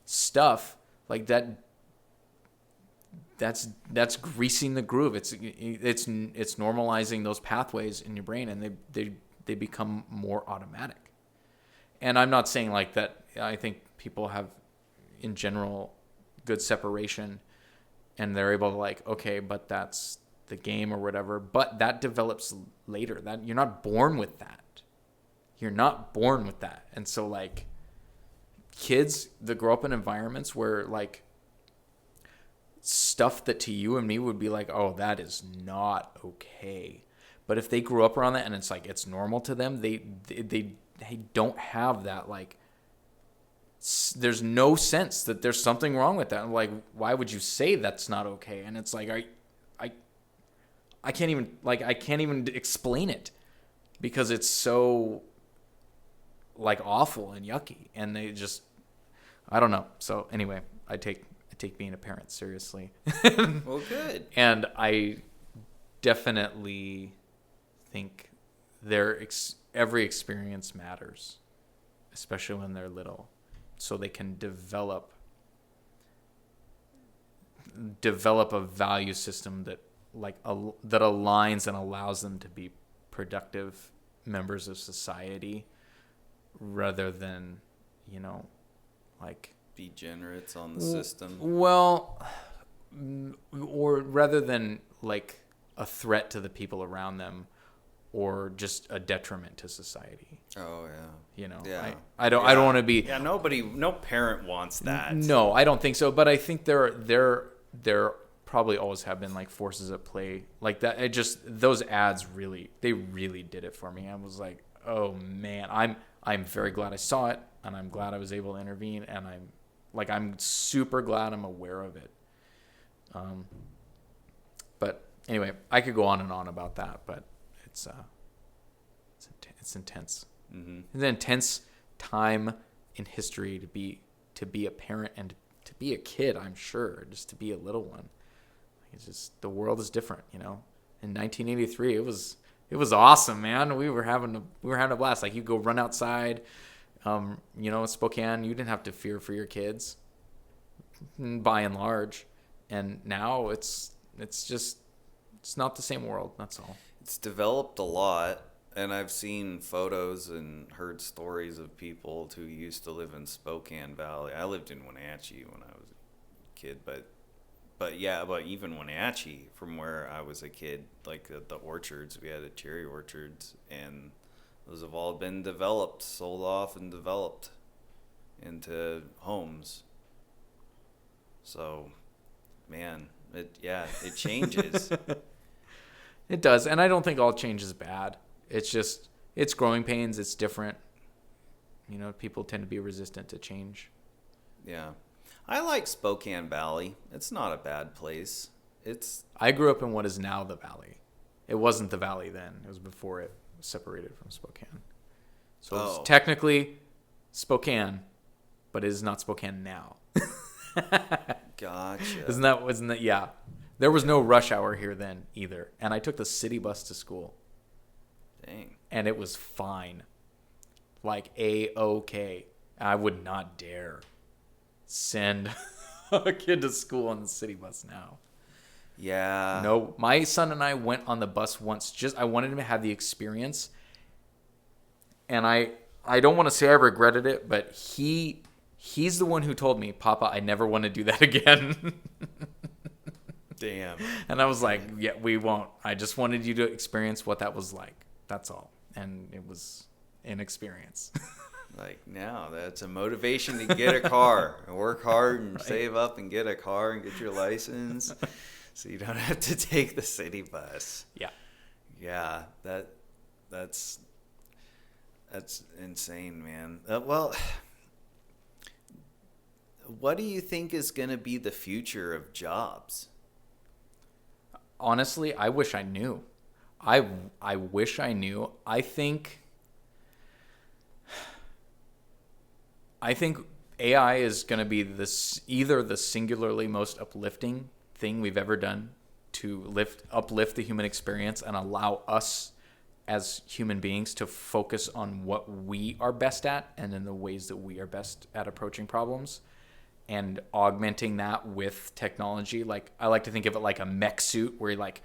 stuff, like that's greasing the groove. It's normalizing those pathways in your brain, and they become more automatic. And I'm not saying like that. I think people have, in general, good separation, and they're able to like, okay, but that's the game or whatever. But that develops later. That you're not born with that. You're not born with that. And so like kids that grow up in environments where like stuff that to you and me would be like, oh, that is not okay. But if they grew up around that and it's like it's normal to them, they don't have that, like there's no sense that there's something wrong with that. I'm like, why would you say that's not okay? And it's like I can't even explain it because it's so like awful and yucky, and they just, I don't know. So anyway, I take being a parent seriously. Well, good. And I definitely think every experience matters, especially when they're little, so they can develop a value system that that aligns and allows them to be productive members of society, rather than, like degenerates on the system. Well, or rather than like a threat to the people around them, or just a detriment to society. Oh yeah. Yeah. I don't want to be. Yeah, no parent wants that. No, I don't think so. But I think there probably always have been like forces at play like that. It just, those ads really did it for me. I was like, oh man, I'm very glad I saw it, and I'm glad I was able to intervene, and I'm super glad I'm aware of it. But anyway, I could go on and on about that, but it's intense. Mm-hmm. It's an intense time in history to be a parent and to be a kid. I'm sure, just to be a little one. It's just, the world is different, In 1983, it was awesome, man. We were having a blast. Like, you go run outside, Spokane, you didn't have to fear for your kids, by and large. And now it's not the same world. That's all. It's developed a lot, and I've seen photos and heard stories of people who used to live in Spokane Valley. I lived in Wenatchee when I was a kid, but even Wenatchee, from where I was a kid, like the orchards, we had the cherry orchards, and those have all been sold off and developed into homes. So, man, it changes. It does, and I don't think all change is bad. It's just, it's growing pains. It's different. People tend to be resistant to change. Yeah. I like Spokane Valley. It's not a bad place. I grew up in what is now the Valley. It wasn't the Valley then. It was before it was separated from Spokane. So It's technically Spokane, but it is not Spokane now. Gotcha. Wasn't that, yeah. There was no rush hour here then either. And I took the city bus to school. Dang. And it was fine. Like A-OK. I would not dare send a kid to school on the city bus now. Yeah. No, my son and I went on the bus once. I wanted him to have the experience. And I don't want to say I regretted it, but he's the one who told me, Papa, I never want to do that again. Damn. And I was like, yeah, we won't. I just wanted you to experience what that was like. That's all. And it was an experience. Like, now that's a motivation to get a car and work hard and Right. save up and get a car and get your license so you don't have to take the city bus. Yeah. Yeah, that's insane, man. Well, what do you think is going to be the future of jobs? Honestly, I wish I knew. I wish I knew. I think AI is going to be either the singularly most uplifting thing we've ever done to uplift the human experience and allow us as human beings to focus on what we are best at and in the ways that we are best at approaching problems, and augmenting that with technology. Like, I like to think of it like a mech suit where you're like,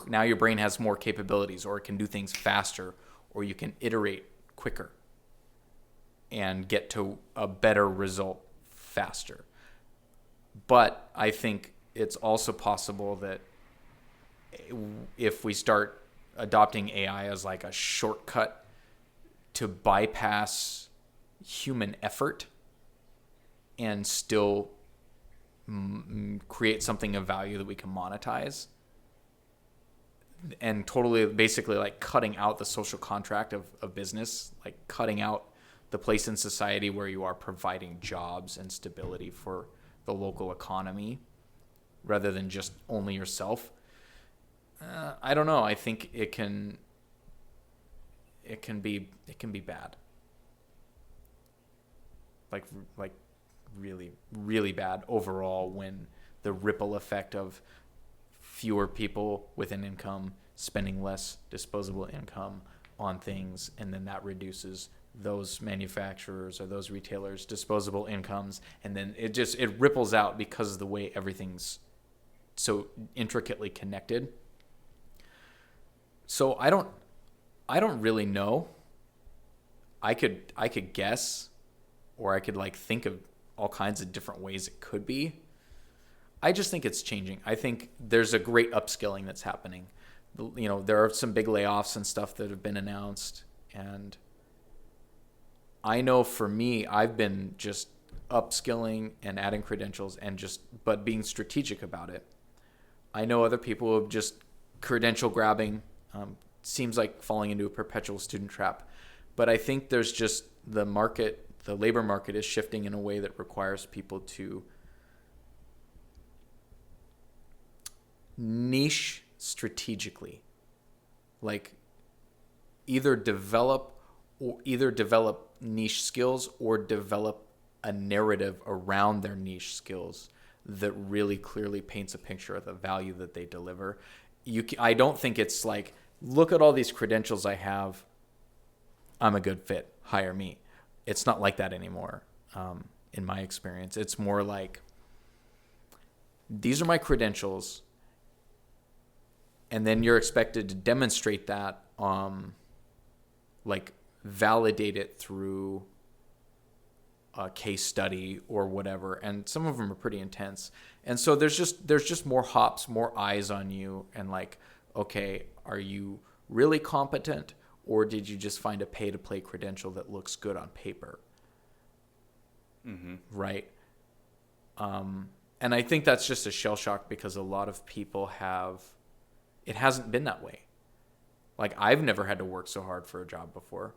now your brain has more capabilities, or it can do things faster, or you can iterate quicker and get to a better result faster. But I think it's also possible that if we start adopting AI as like a shortcut to bypass human effort and still create something of value that we can monetize, and totally basically like cutting out the social contract of business, like cutting out the place in society where you are providing jobs and stability for the local economy rather than just only yourself. I don't know. I think it can be bad. Like really, really bad overall, when the ripple effect of fewer people with an income spending less disposable income on things, and then that reduces those manufacturers or those retailers' disposable incomes, and then it ripples out because of the way everything's so intricately connected. So I don't really know. I could guess, or I could like think of all kinds of different ways it could be. I just think it's changing. I think there's a great upskilling that's happening. You know, there are some big layoffs and stuff that have been announced, and I know for me, I've been just upskilling and adding credentials but being strategic about it. I know other people who have just credential grabbing. Seems like falling into a perpetual student trap. But I think there's just the labor market is shifting in a way that requires people to niche strategically. Like either develop niche skills or develop a narrative around their niche skills that really clearly paints a picture of the value that they deliver. I don't think it's like, look at all these credentials I have, I'm a good fit, hire me. It's not like that anymore, in my experience. It's more like, these are my credentials, and then you're expected to demonstrate that, like validate it through a case study or whatever. And some of them are pretty intense. And so there's just more hops, more eyes on you, and like, okay, are you really competent, or did you just find a pay-to-play credential that looks good on paper? Mm-hmm. Right? And I think that's just a shell shock because a lot of people it hasn't been that way. Like, I've never had to work so hard for a job before.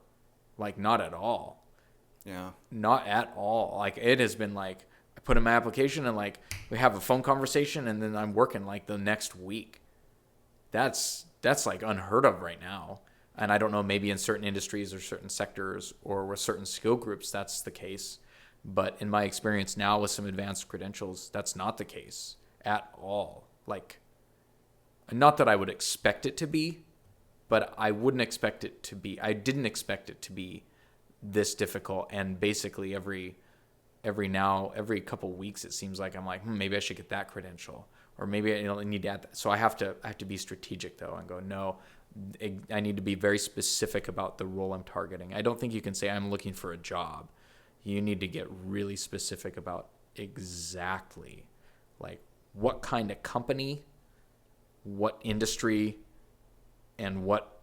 Like, not at all. Yeah. Not at all. Like, it has been like, I put in my application and like, we have a phone conversation and then I'm working like the next week. That's like unheard of right now. And I don't know, maybe in certain industries or certain sectors or with certain skill groups, that's the case. But in my experience now with some advanced credentials, that's not the case at all. Like, not that I would expect it to be, but I didn't expect it to be this difficult. And basically every couple of weeks, it seems like I'm like, maybe I should get that credential, or maybe I need to add that. So I have to be strategic though, and go, no, I need to be very specific about the role I'm targeting. I don't think you can say I'm looking for a job. You need to get really specific about exactly like what kind of company, what industry, and what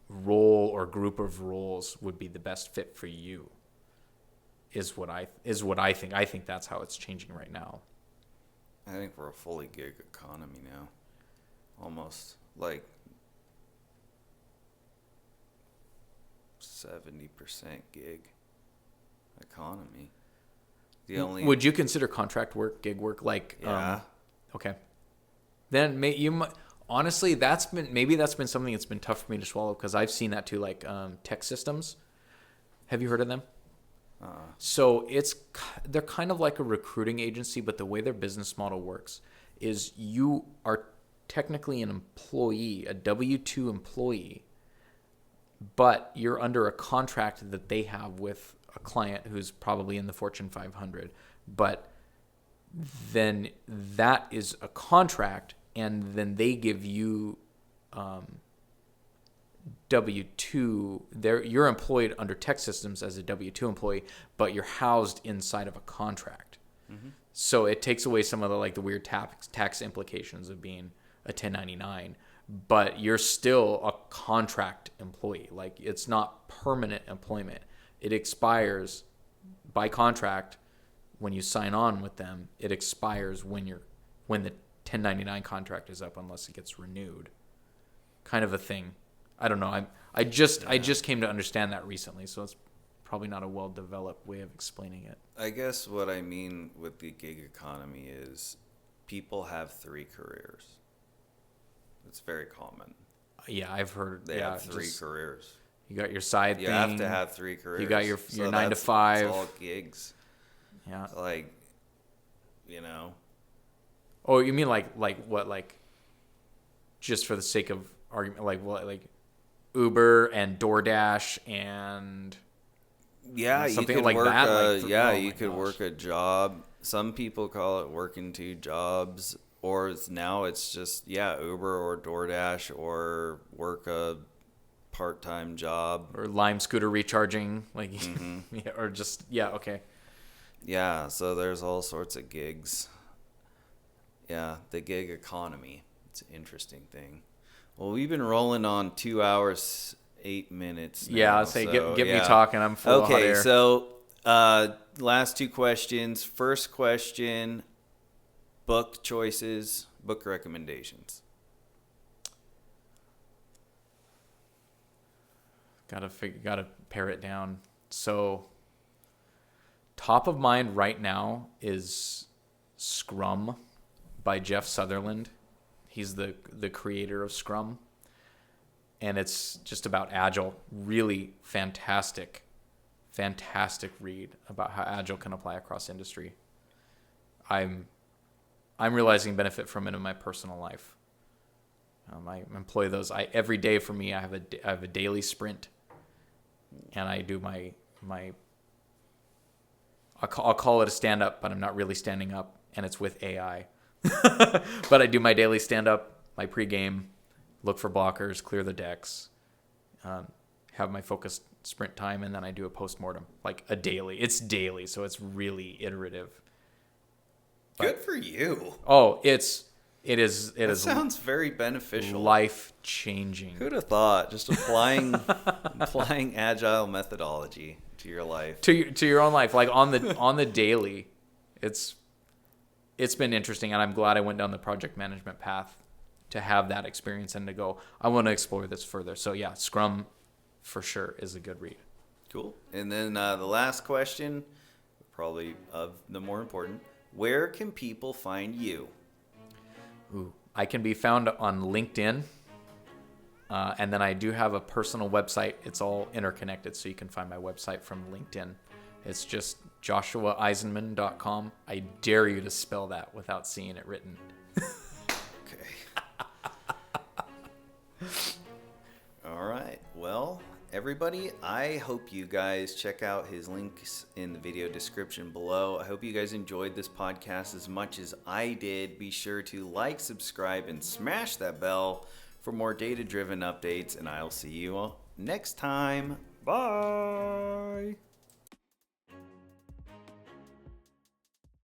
role or group of roles would be the best fit for you is what I think. I think that's how it's changing right now. I think we're a fully gig economy now. Almost like 70% gig economy. The only Would you consider contract work, gig work, like? Yeah. Okay. Then you might, honestly, that's been something that's been tough for me to swallow because I've seen that too, like Tech Systems. Have you heard of them? So they're kind of like a recruiting agency, but the way their business model works is you are technically an employee, a W-2 employee, but you're under a contract that they have with a client who's probably in the Fortune 500. But then that is a contract, and then they give you W-2. You're employed under Tech Systems as a W-2 employee, but you're housed inside of a contract. Mm-hmm. So it takes away some of the weird tax implications of being a 1099, but you're still a contract employee. Like, it's not permanent employment. It expires by contract when you sign on with them. It expires when the 1099 contract is up, unless it gets renewed. Kind of a thing. I don't know. I just came to understand that recently, so it's probably not a well-developed way of explaining it. I guess what I mean with the gig economy is people have 3 careers. It's very common. Yeah, I've heard. They have 3 careers. You got your side You thing. have to have 3 careers. You got your 9 to 5. It's all gigs. Yeah. Like, you know. Oh, you mean like what? Like, just for the sake of argument, like what? Like Uber and DoorDash and something you could like work that. You could work a job. Some people call it working 2 jobs, or now it's just Uber or DoorDash, or work a part-time job or Lime scooter recharging, like or just okay. Yeah, so there's all sorts of gigs. Yeah, the gig economy. It's an interesting thing. Well, we've been rolling on 2 hours, 8 minutes now. Yeah, I'll say get me talking. I'm full of hot air. Okay, so last 2 questions. First question, book choices, book recommendations. Gotta pare it down. So top of mind right now is Scrum by Jeff Sutherland. He's the creator of Scrum, and it's just about Agile. Really fantastic read about how Agile can apply across industry. I'm realizing benefit from it in my personal life. I employ those. Every day for me, I have a daily sprint, and I do my I'll call it a stand up, but I'm not really standing up, and it's with AI. But I do my daily stand up, my pregame, look for blockers, clear the decks, have my focused sprint time, and then I do a postmortem, like a daily. It's daily, so it's really iterative. Good for you. Oh, it is. Sounds very beneficial. Life changing. Who'd have thought? Just applying agile methodology to your life. To your own life, like on the daily. It's been interesting, and I'm glad I went down the project management path to have that experience and to go, I want to explore this further. So yeah, Scrum for sure is a good read. Cool. And then the last question, probably of the more important, where can people find you? Ooh, I can be found on LinkedIn, and then I do have a personal website. It's all interconnected, so you can find my website from LinkedIn. It's just joshuaeisenman.com. I dare you to spell that without seeing it written. Okay. All right. Well, everybody, I hope you guys check out his links in the video description below. I hope you guys enjoyed this podcast as much as I did. Be sure to like, subscribe, and smash that bell for more data-driven updates, and I'll see you all next time. Bye.